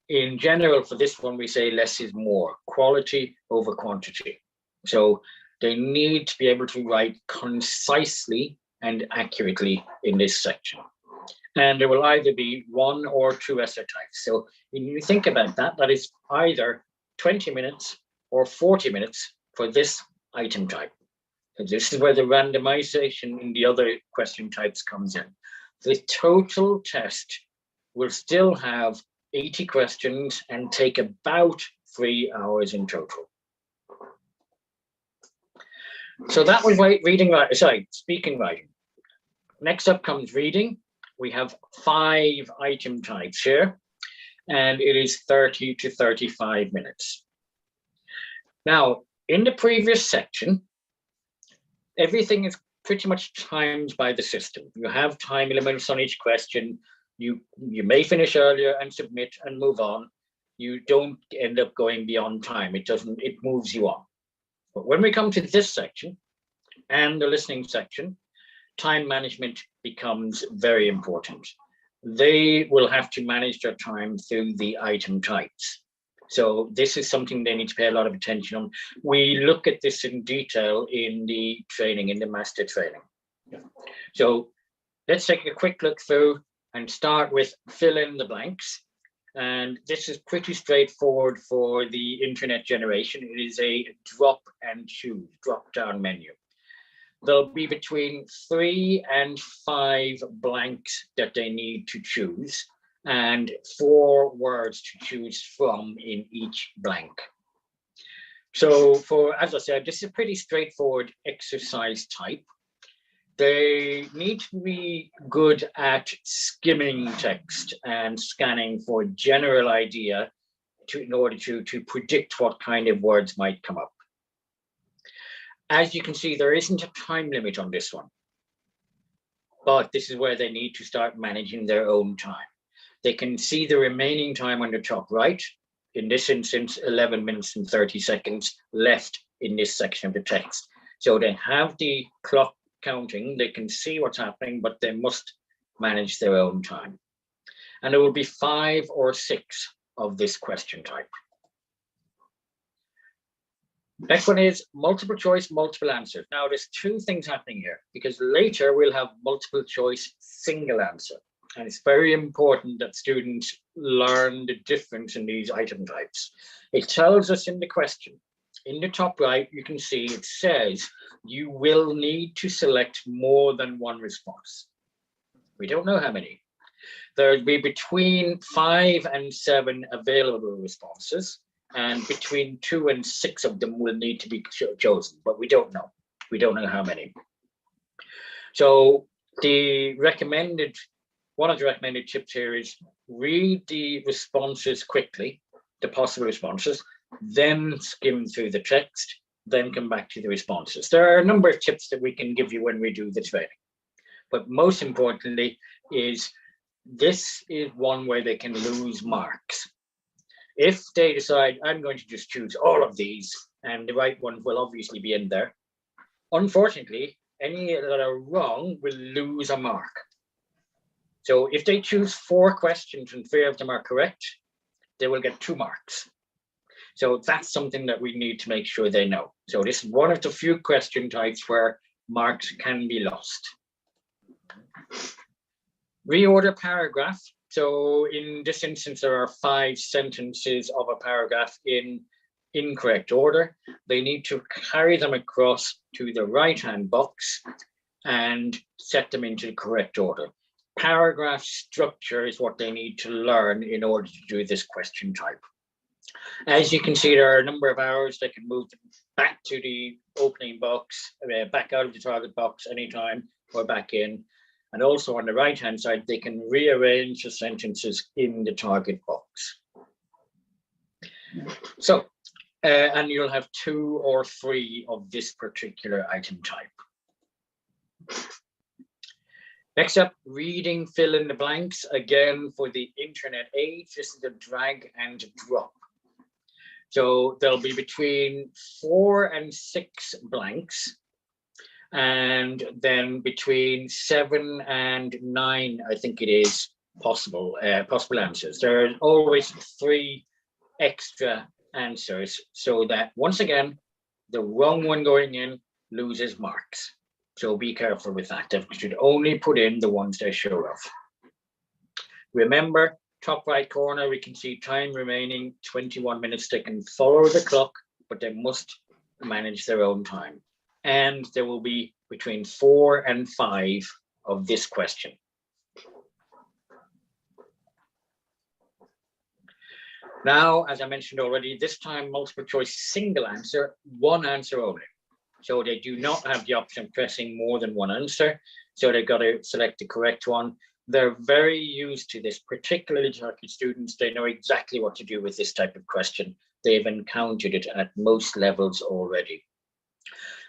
in general, for this one, we say less is more, quality over quantity. So they need to be able to write concisely and accurately in this section. And there will either be 1 or 2 essay types. So when you think about that, that is either 20 minutes or 40 minutes for this item type. So this is where the randomization in the other question types comes in. The total test will still have 80 questions and take about 3 hours in total. So that was speaking writing. Next up comes reading. We have 5 item types here, and it is 30 to 35 minutes. Now, in the previous section, everything is pretty much timed by the system. You have time limits on each question. You may finish earlier and submit and move on. You don't end up going beyond time. It moves you on. But when we come to this section and the listening section, time management becomes very important. They will have to manage their time through the item types. So this is something they need to pay a lot of attention on. We look at this in detail in the training, in the master training. Yeah. So let's take a quick look through and start with fill in the blanks. And this is pretty straightforward for the internet generation. It is a drop and choose, drop down menu. There'll be between 3 and 5 blanks that they need to choose, and 4 words to choose from in each blank. So as I said, this is a pretty straightforward exercise type. They need to be good at skimming text and scanning for a general idea in order to predict what kind of words might come up. As you can see, there isn't a time limit on this one, but this is where they need to start managing their own time. They can see the remaining time on the top right. In this instance, 11 minutes and 30 seconds left in this section of the text. So they have the clock counting, they can see what's happening, but they must manage their own time. And there will be 5 or 6 of this question type. Next one is multiple choice, multiple answers. Now there's 2 things happening here, because later we'll have multiple choice, single answer. And it's very important that students learn the difference in these item types. It tells us in the question, in the top right, you can see it says you will need to select more than 1 response. We don't know how many. There'll be between 5 and 7 available responses, and between 2 and 6 of them will need to be chosen, but we don't know. We don't know how many. So one of the recommended tips here is read the responses quickly, the possible responses, then skim through the text, then come back to the responses. There are a number of tips that we can give you when we do the training. But most importantly is this is one where they can lose marks. If they decide, I'm going to just choose all of these, and the right ones will obviously be in there, unfortunately, any that are wrong will lose a mark. So if they choose 4 questions and 3 of them are correct, they will get 2 marks. So that's something that we need to make sure they know. So this is one of the few question types where marks can be lost. Reorder paragraph So in this instance, there are 5 sentences of a paragraph in incorrect order. They need to carry them across to the right-hand box and set them into the correct order. Paragraph structure is what they need to learn in order to do this question type. As you can see, there are a number of arrows. They can move them back to the opening box, back out of the target box anytime, or back in. And also on the right-hand side, they can rearrange the sentences in the target box. So, and you'll have 2 or 3 of this particular item type. Next up, reading fill in the blanks. Again, for the internet age, this is a drag and drop. So there'll be between 4 and 6 blanks, and then between 7 and 9, I think it is, possible answers. There are always 3 extra answers, so that once again, the wrong one going in loses marks. So be careful with that. They should only put in the ones they're sure of. Remember, top right corner, we can see time remaining 21 minutes. They can follow the clock, but they must manage their own time. And there will be between 4 and 5 of this question. Now, as I mentioned already, this time multiple choice single answer, 1 answer only. So they do not have the option of pressing more than 1 answer. So they've got to select the correct one. They're very used to this, particularly Turkish students. They know exactly what to do with this type of question. They've encountered it at most levels already.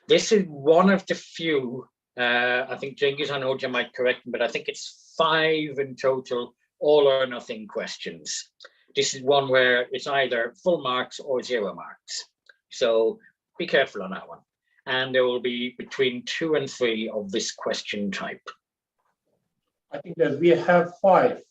This is one of the few, I think Cengiz Hoca might correct me, but I think it's 5 in total, all or nothing questions. This is one where it's either full marks or 0 marks. So be careful on that one. And there will be between 2 and 3 of this question type. I think that we have 5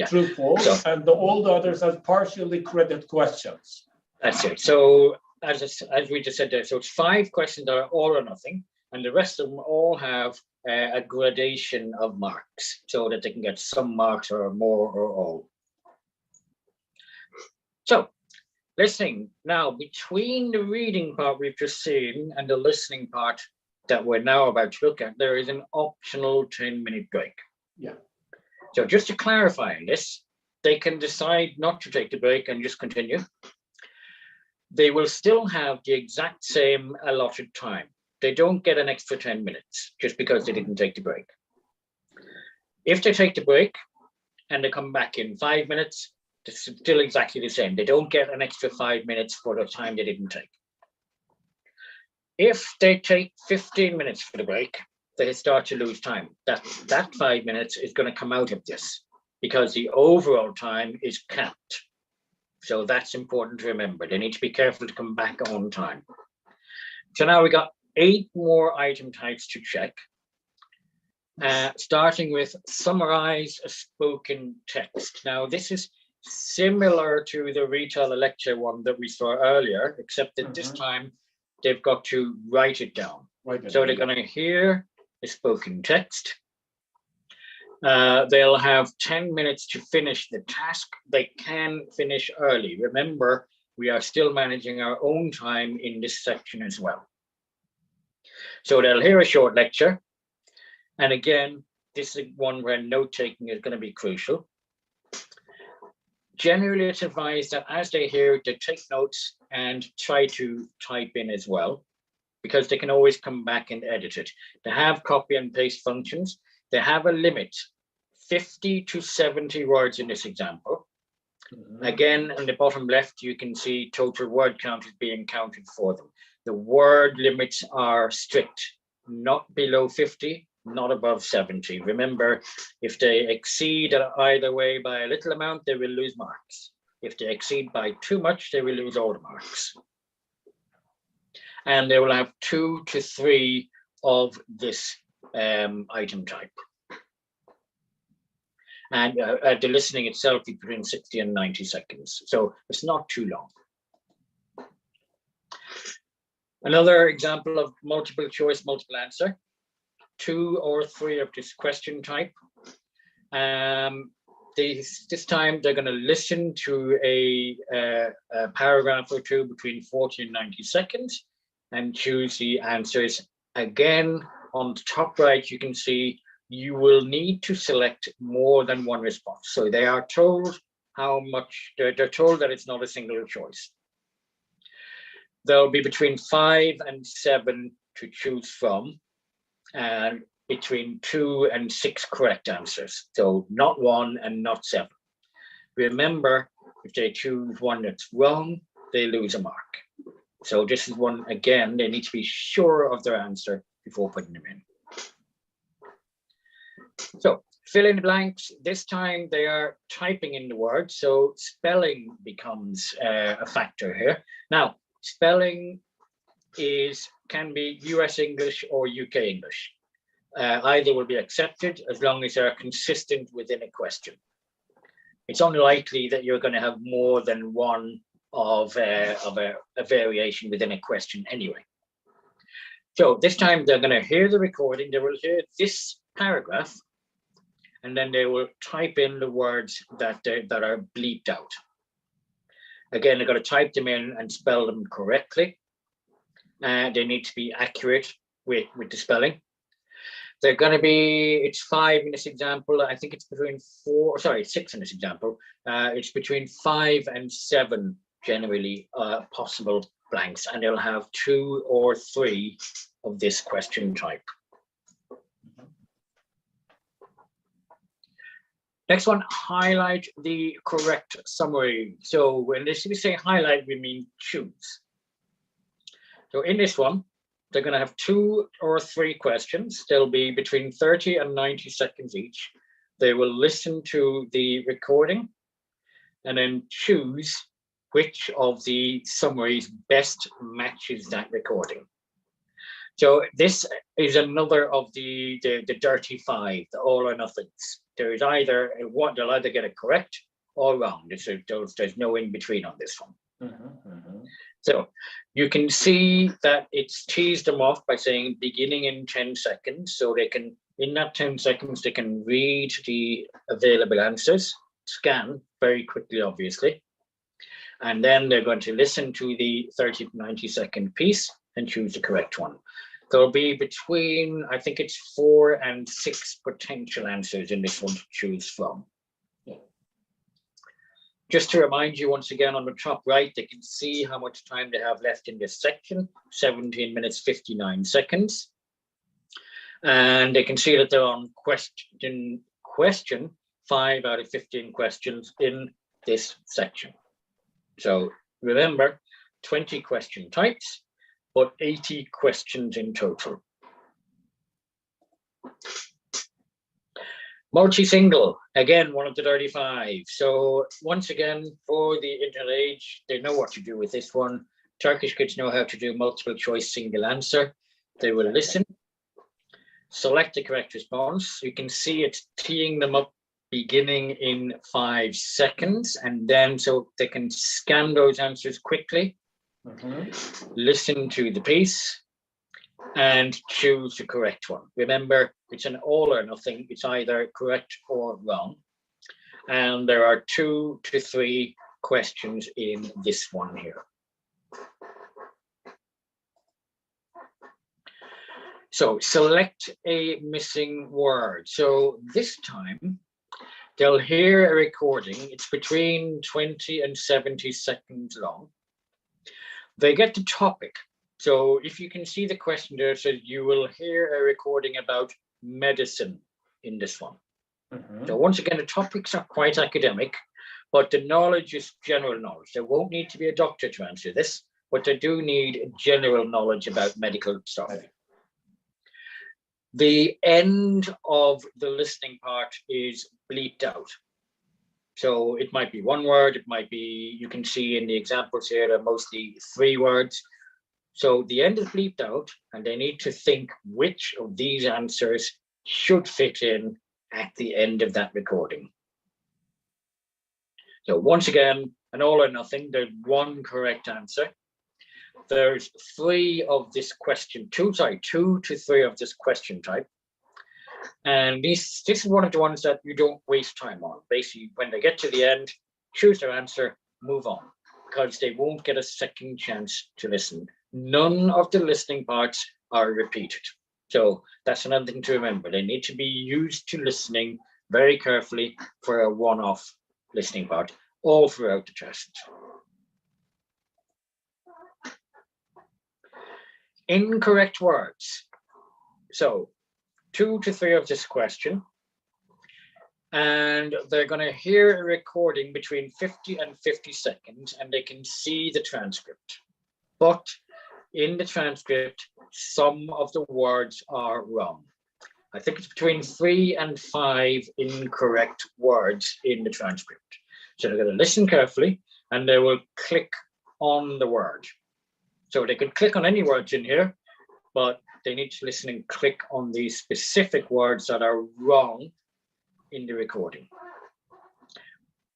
true, false, and all the others are partially credited questions. That's it. So as we just said there, so it's 5 questions that are all or nothing, and the rest of them all have a gradation of marks, so that they can get some marks or more or all. So listening. Now, between the reading part we've just seen and the listening part that we're now about to look at, there is an optional 10-minute break. Yeah. So just to clarify on this, they can decide not to take the break and just continue. They will still have the exact same allotted time. They don't get an extra 10 minutes just because they didn't take the break. If they take the break and they come back in 5 minutes, it's still exactly the same. They don't get an extra 5 minutes for the time they didn't take. If they take 15 minutes for the break, they start to lose time. That 5 minutes is going to come out of this because the overall time is capped. So that's important to remember. They need to be careful to come back on time. So now we got 8 more item types to check. Starting with summarize a spoken text. Now this is similar to the retell a lecture one that we saw earlier, except that this time they've got to write it down. So they're going to hear the spoken text. They'll have 10 minutes to finish the task. They can finish early. Remember, we are still managing our own time in this section as well. So they'll hear a short lecture. And again, this is one where note-taking is going to be crucial. Generally, it's advised that as they hear it, they take notes and try to type in as well, because they can always come back and edit it. They have copy and paste functions. They have a limit, 50 to 70 words in this example. Again, in the bottom left, you can see total word count is being counted for them. The word limits are strict, not below 50, not above 70. Remember, if they exceed either way by a little amount, they will lose marks. If they exceed by too much, they will lose all the marks. And they will have 2 to 3 of this item type. And the listening itself is between 60 and 90 seconds. So it's not too long. Another example of multiple choice, multiple answer. 2 or 3 of this question type. this time they're going to listen to a paragraph or two between 40 and 90 seconds and choose the answers. Again, on the top right, you can see you will need to select more than one response. So they are told how much, they're told that it's not a single choice. There'll be between 5 and 7 to choose from, and between 2 and 6 correct answers. So not 1 and not 7. Remember, if they choose one that's wrong, they lose a mark. So this is one, again, they need to be sure of their answer before putting them in. So fill in the blanks. This time they are typing in the word, so spelling becomes a factor here. Now, spelling can be US English or UK English. Either will be accepted as long as they're consistent within a question. It's unlikely that you're going to have more than one of a variation within a question anyway. So this time they're going to hear the recording, they will hear this paragraph, and then they will type in the words that are bleeped out. Again, they're going to type them in and spell them correctly. They need to be accurate with the spelling. They're going to be, it's 5 in this example. I think it's between 6 in this example. It's between 5 and 7 generally possible blanks, and they'll have 2 or 3 of this question type. Next one, highlight the correct summary. So when we say highlight, we mean choose. So in this one, they're going to have 2 or 3 questions. They'll be between 30 and 90 seconds each. They will listen to the recording and then choose which of the summaries best matches that recording. So this is another of the dirty 5, the all or nothings. There is either they'll either get it correct or wrong. There's no in between on this one. So you can see that it's teased them off by saying beginning in 10 seconds. So they can, in that 10 seconds, they can read the available answers, scan very quickly, obviously. And then they're going to listen to the 30 to 90 second piece and choose the correct one. There'll be between, I think it's 4 and 6 potential answers in this one to choose from. Just to remind you once again, on the top right, they can see how much time they have left in this section, 17 minutes, 59 seconds. And they can see that they're on question 5 out of 15 questions in this section. So remember, 20 question types, but 80 questions in total. Multi-single, again, one of the 35. So once again, for the internet age, they know what to do with this one. Turkish kids know how to do multiple choice single answer. They will listen, select the correct response. You can see it's teeing them up beginning in 5 seconds, and then so they can scan those answers quickly, listen to the piece, and choose the correct one. Remember, it's an all or nothing. It's either correct or wrong. And there are 2 to 3 questions in this one here. So select a missing word. So this time, they'll hear a recording. It's between 20 and 70 seconds long. They get the topic. So if you can see the question there, it says you will hear a recording about medicine in this one. So once again, the topics are quite academic, but the knowledge is general knowledge. There won't need to be a doctor to answer this, but they do need general knowledge about medical stuff. The end of the listening part is bleeped out. So it might be 1 word, it might be, you can see in the examples here, they're mostly 3 words. So the end is bleeped out, and they need to think which of these answers should fit in at the end of that recording. So once again, an all or nothing, there's 1 correct answer. There's 2 to 3 of this question type. And this is one of the ones that you don't waste time on. Basically, when they get to the end, choose their answer, move on, because they won't get a second chance to listen. None of the listening parts are repeated. So that's another thing to remember. They need to be used to listening very carefully for a one-off listening part all throughout the test. Incorrect words. So 2 to 3 of this question, and they're going to hear a recording between 50 and 50 seconds, and they can see the transcript. But in the transcript, some of the words are wrong. I think it's between 3 and 5 incorrect words in the transcript. So they're going to listen carefully, and they will click on the word. So they could click on any words in here, but they need to listen and click on these specific words that are wrong in the recording.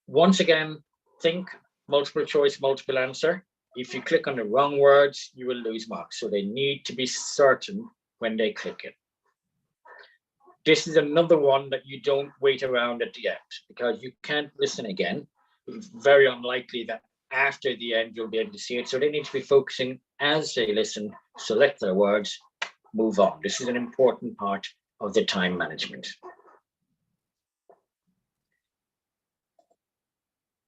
Once again, think multiple choice, multiple answer. If you click on the wrong words, you will lose marks. So they need to be certain when they click it. This is another one that you don't wait around at the end, because you can't listen again. It's very unlikely that after the end you'll be able to see it. So they need to be focusing as they listen, select their words, move on. This is an important part of the time management.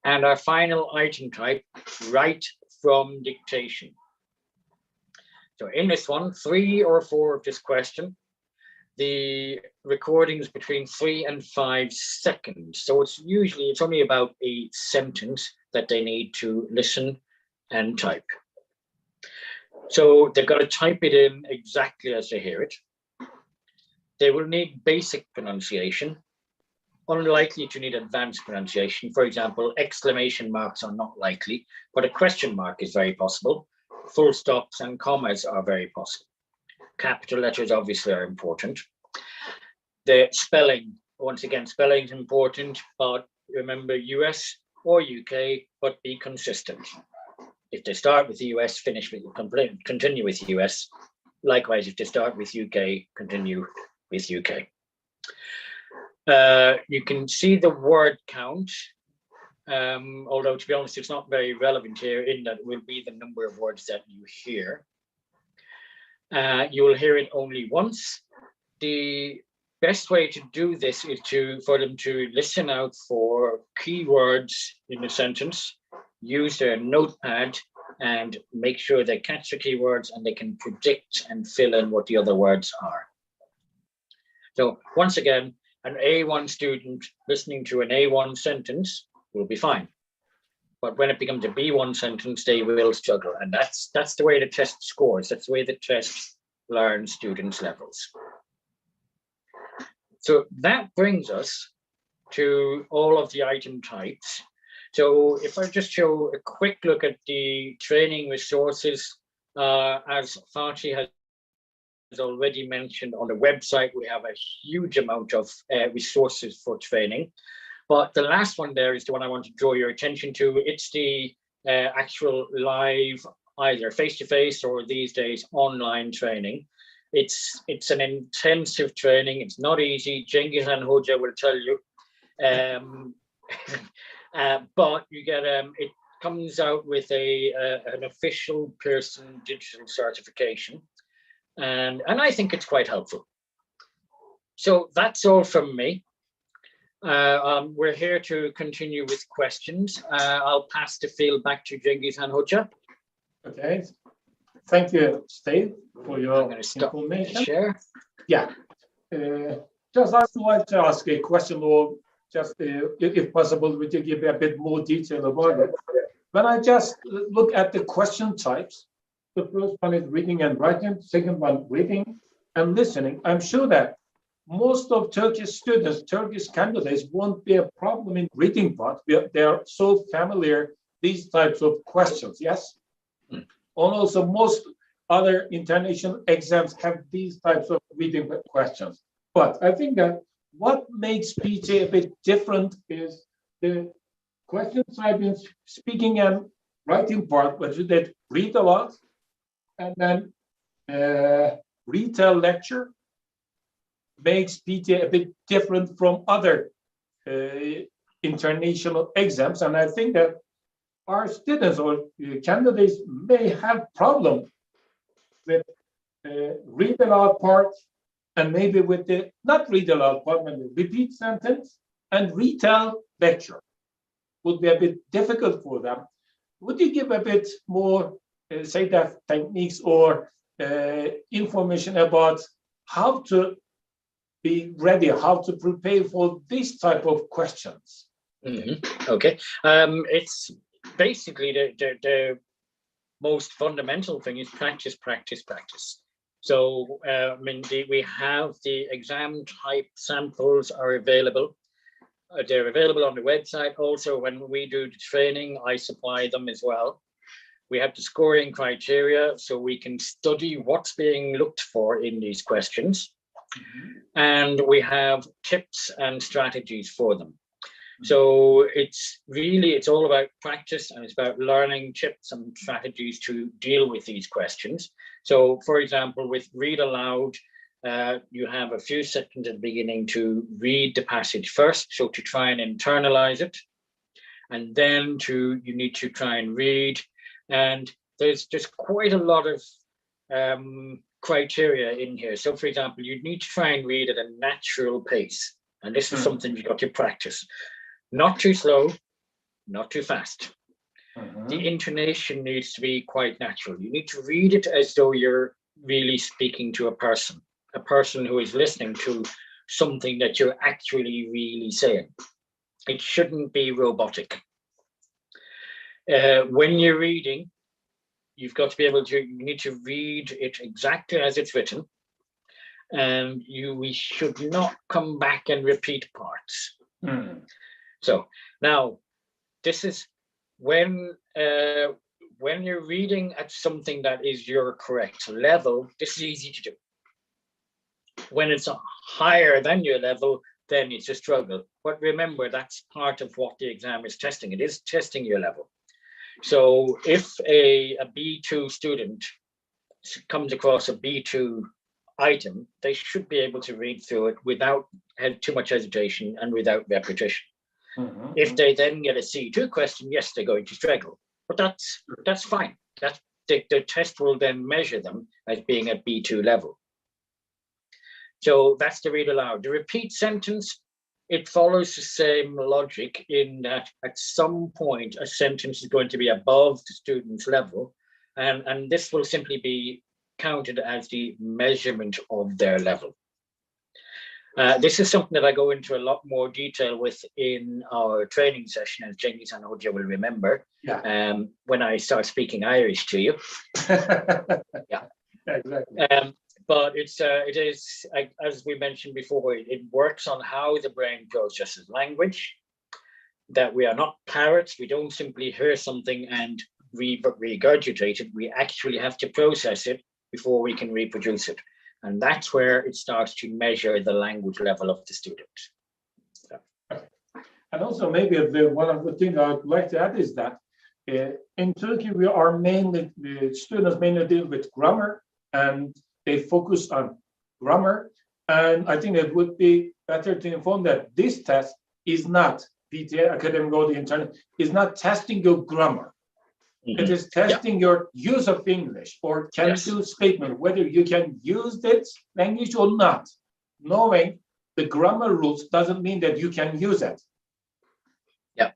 And our final item type, write from dictation. So in this one, 3 or 4 of this question, the recording is between 3 and 5 seconds. So it's only about a sentence that they need to listen and type. So they've got to type it in exactly as they hear it. They will need basic pronunciation, unlikely to need advanced pronunciation. For example, exclamation marks are not likely, but a question mark is very possible. Full stops and commas are very possible. Capital letters obviously are important. The spelling, once again, spelling is important, but remember US or UK, but be consistent. If they start with the US, continue with US. Likewise, if they start with UK, continue with UK. You can see the word count, although to be honest, it's not very relevant here in that it will be the number of words that you hear. You will hear it only once. The best way to do this is for them to listen out for keywords in a sentence, use their notepad, and make sure they catch the keywords and they can predict and fill in what the other words are. So once again, an A1 student listening to an A1 sentence will be fine. But when it becomes a B1 sentence, they will struggle. And that's the way the test scores. That's the way the test learns students' levels. So that brings us to all of the item types. So if I just show a quick look at the training resources, as Fatih has already mentioned, on the website, we have a huge amount of resources for training. But the last one there is the one I want to draw your attention to. It's the actual live, either face-to-face or these days online training. It's an intensive training. It's not easy. Cengiz and Hoca will tell you. But you get it comes out with an official Pearson digital certification. And I think it's quite helpful. So that's all from me. We're here to continue with questions. I'll pass the field back to Cengiz and Hoca. Okay. Thank you, Steve, for your I'm going to stop information. Share. Yeah. Just I'd like to ask a question, or just if possible, would you give a bit more detail about it? When I just look at the question types, the first one is reading and writing, second one reading and listening. I'm sure that most of Turkish students, Turkish candidates won't be a problem in reading part. They are so familiar these types of questions, yes? And also most other international exams have these types of reading questions. But I think that what makes PTE a bit different is the question type in speaking and writing part, where they read a lot and then retell lecture, makes PTE a bit different from other international exams. And I think that our students or candidates may have problem with read aloud part, and maybe with the not read aloud part, maybe repeat sentence and retell lecture would be a bit difficult for them. Would you give a bit more, say that techniques or information about how to be ready, how to prepare for this type of questions? Okay, it's basically the most fundamental thing is practice, practice, practice. So, I mean, we have the exam type samples are available. They're available on the website. Also, when we do the training, I supply them as well. We have the scoring criteria, so we can study what's being looked for in these questions. And we have tips and strategies for them. So it's all about practice, and it's about learning tips and strategies to deal with these questions. So, for example, with read aloud, you have a few seconds at the beginning to read the passage first, so to try and internalize it, and then you need to try and read. And there's just quite a lot of criteria in here. So, for example, you need to try and read at a natural pace, and this is something you've got to practice. Not too slow, not too fast. The intonation needs to be quite natural. You need to read it as though you're really speaking to a person who is listening to something that you're actually really saying. It shouldn't be robotic. When you're reading, you need to read it exactly as it's written, and we should not come back and repeat parts. So now, this is when you're reading at something that is your correct level, this is easy to do. When it's higher than your level, then it's a struggle. But remember, that's part of what the exam is testing. It is testing your level. So if a B2 student comes across a B2 item, they should be able to read through it without too much hesitation and without repetition. If they then get a C2 question, yes, they're going to struggle, but that's fine. The test will then measure them as being at B2 level. So that's the read aloud. The repeat sentence, it follows the same logic in that at some point a sentence is going to be above the student's level, and this will simply be counted as the measurement of their level. This is something that I go into a lot more detail with in our training session, as Cengiz and Hoca will remember, when I start speaking Irish to you. Yeah, exactly. But it is, as we mentioned before, it works on how the brain processes language, that we are not parrots. We don't simply hear something and regurgitate it. We actually have to process it before we can reproduce it. And that's where it starts to measure the language level of the student. Okay. And also maybe one of the things I'd like to add is that in Turkey, the students mainly deal with grammar, and they focus on grammar. And I think it would be better to inform that this test is not, PTE Academic or the Internet, is not testing your grammar. It is testing your use of English or can-do statement, whether you can use this language or not. Knowing the grammar rules doesn't mean that you can use it. Yeah.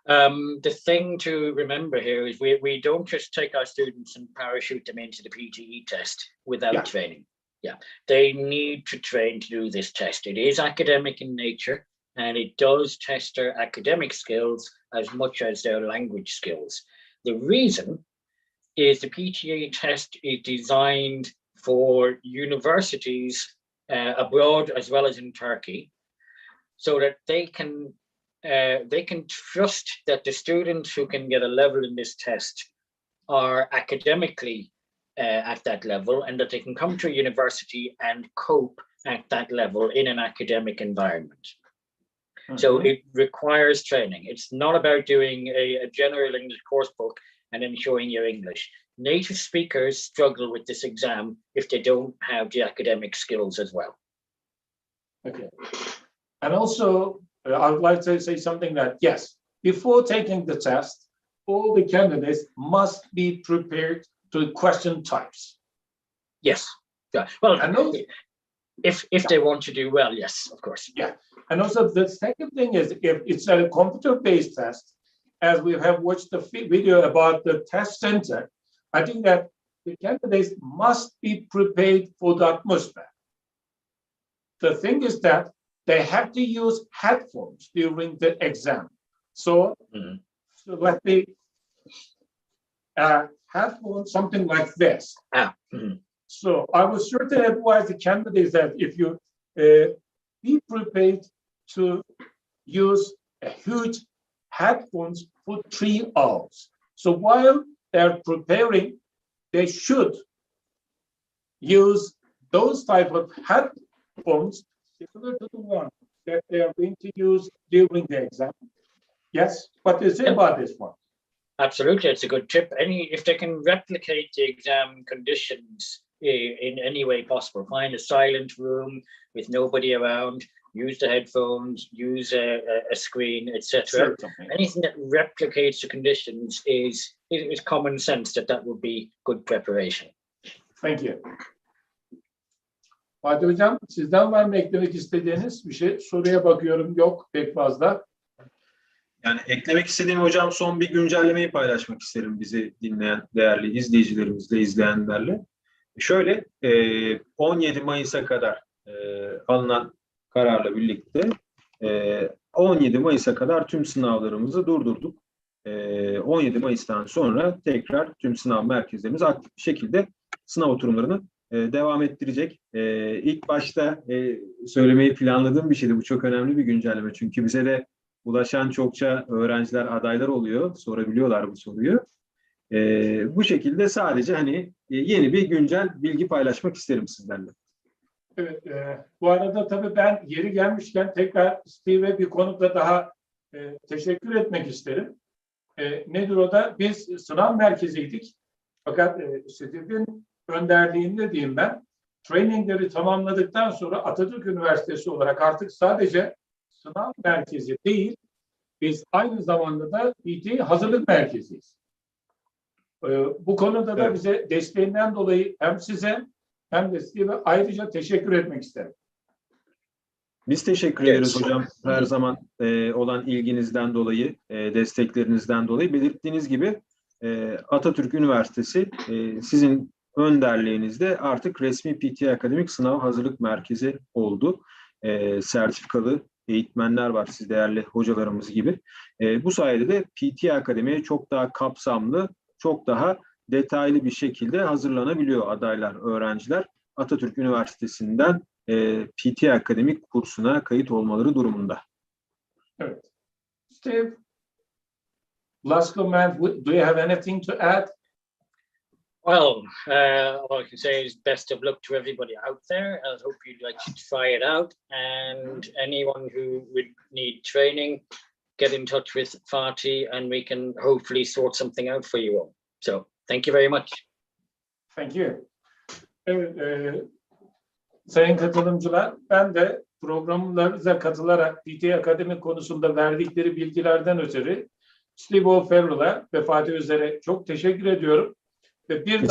The thing to remember here is we don't just take our students and parachute them into the PTE test without training. Yeah, they need to train to do this test. It is academic in nature, and it does test their academic skills as much as their language skills. The reason is the PTE test is designed for universities abroad as well as in Turkey, so that they can trust that the students who can get a level in this test are academically at that level, and that they can come to a university and cope at that level in an academic environment. So it requires training. It's not about doing a general English course book and then showing your English. Native speakers struggle with this exam if they don't have the academic skills as well. Okay. And also, I would like to say something that, yes, before taking the test, all the candidates must be prepared to question types. Yes. Yeah. Well, And also, if they want to do well, yes, of course. yeah. And also the second thing is, if it's a computer-based test, as we have watched the video about the test center, I think that the candidates must be prepared for the atmosphere. The thing is that they have to use headphones during the exam. So, so let me headphones, something like this. So I would certainly advise the candidates that if you be prepared to use a huge headphones for 3 hours. So while they're preparing, they should use those type of headphones similar to the one that they are going to use during the exam. Yes, what do you say about this one? Absolutely, it's a good tip. If they can replicate the exam conditions in any way possible, find a silent room with nobody around, use the headphones, use a screen, etc. Anything that replicates the conditions is common sense that would be good preparation. Thank you. Fatih Hocam, sizden var mı eklemek istediğiniz bir şey? Soruya bakıyorum, yok pek fazla. Yani eklemek istediğim hocam son bir güncellemeyi paylaşmak isterim bizi dinleyen değerli izleyicilerimizle, izleyenlerle. Şöyle 17 Mayıs'a kadar alınan kararla birlikte 17 Mayıs'a kadar tüm sınavlarımızı durdurduk. 17 Mayıs'tan sonra tekrar tüm sınav merkezlerimiz aktif bir şekilde sınav oturumlarını devam ettirecek. İlk başta söylemeyi planladığım bir şeydi. Bu çok önemli bir güncelleme. Çünkü bize de ulaşan çokça öğrenciler, adaylar oluyor. Sorabiliyorlar bu soruyu. Bu şekilde sadece hani yeni bir güncel bilgi paylaşmak isterim sizlerle. Evet, bu arada tabii ben yeri gelmişken tekrar Steve'e bir konuda daha teşekkür etmek isterim. Nedir o da? Biz sınav merkeziydik. Fakat Steve'in önderliğinde diyeyim ben, trainingleri tamamladıktan sonra Atatürk Üniversitesi olarak artık sadece sınav merkezi değil, biz aynı zamanda da PTE hazırlık merkeziyiz. Bu konuda da bize desteğinden dolayı hem size hem de Steve'e ayrıca teşekkür etmek isterim. Biz teşekkür ederiz hocam her zaman olan ilginizden dolayı, desteklerinizden dolayı. Belirttiğiniz gibi Atatürk Üniversitesi sizin önderliğinizde artık resmi PTE Akademik Sınav Hazırlık Merkezi oldu. Sertifikalı eğitmenler var, siz değerli hocalarımız gibi. Bu sayede de PTE Akademi'ye çok daha kapsamlı, çok daha detaylı bir şekilde hazırlanabiliyor adaylar, öğrenciler. Atatürk Üniversitesi'nden PTE Akademik kursuna kayıt olmaları durumunda. Evet. Steve, last comment, do you have anything to add? Well, all I can say is best of luck to everybody out there. I hope you'd like to try it out. And anyone who would need training, get in touch with Fatih and we can hopefully sort something out for you all. So, thank you very much. Thank you. Evet, sayın katılımcılar, ben de programlarınıza katılarak PTE Akademi konusunda verdikleri bilgilerden ötürü Steve O'Farrell'a ve Fatih Özer'e çok teşekkür ediyorum. Ve bir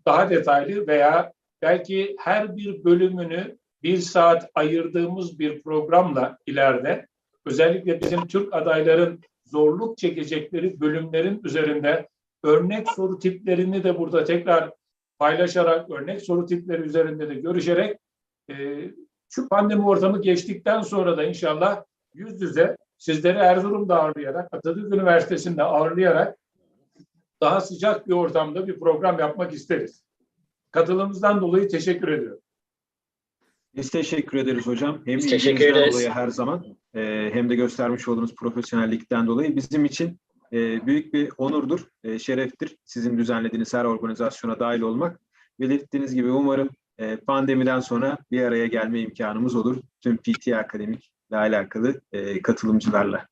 daha detaylı veya belki her bir bölümünü 1 saat ayırdığımız bir programla ileride özellikle bizim Türk adayların zorluk çekecekleri bölümlerin üzerinde örnek soru tiplerini de burada tekrar paylaşarak, örnek soru tipleri üzerinde de görüşerek şu pandemi ortamı geçtikten sonra da inşallah yüz yüze sizleri Erzurum'da ağırlayarak, Atatürk Üniversitesi'nde ağırlayarak daha sıcak bir ortamda bir program yapmak isteriz. Katılımınızdan dolayı teşekkür ediyorum. Biz teşekkür ederiz hocam. Hem ilginizden dolayı her zaman hem de göstermiş olduğunuz profesyonellikten dolayı bizim için büyük bir onurdur, şereftir sizin düzenlediğiniz her organizasyona dahil olmak. Belirttiğiniz gibi umarım pandemiden sonra bir araya gelme imkanımız olur tüm PTE Akademik'le alakalı katılımcılarla.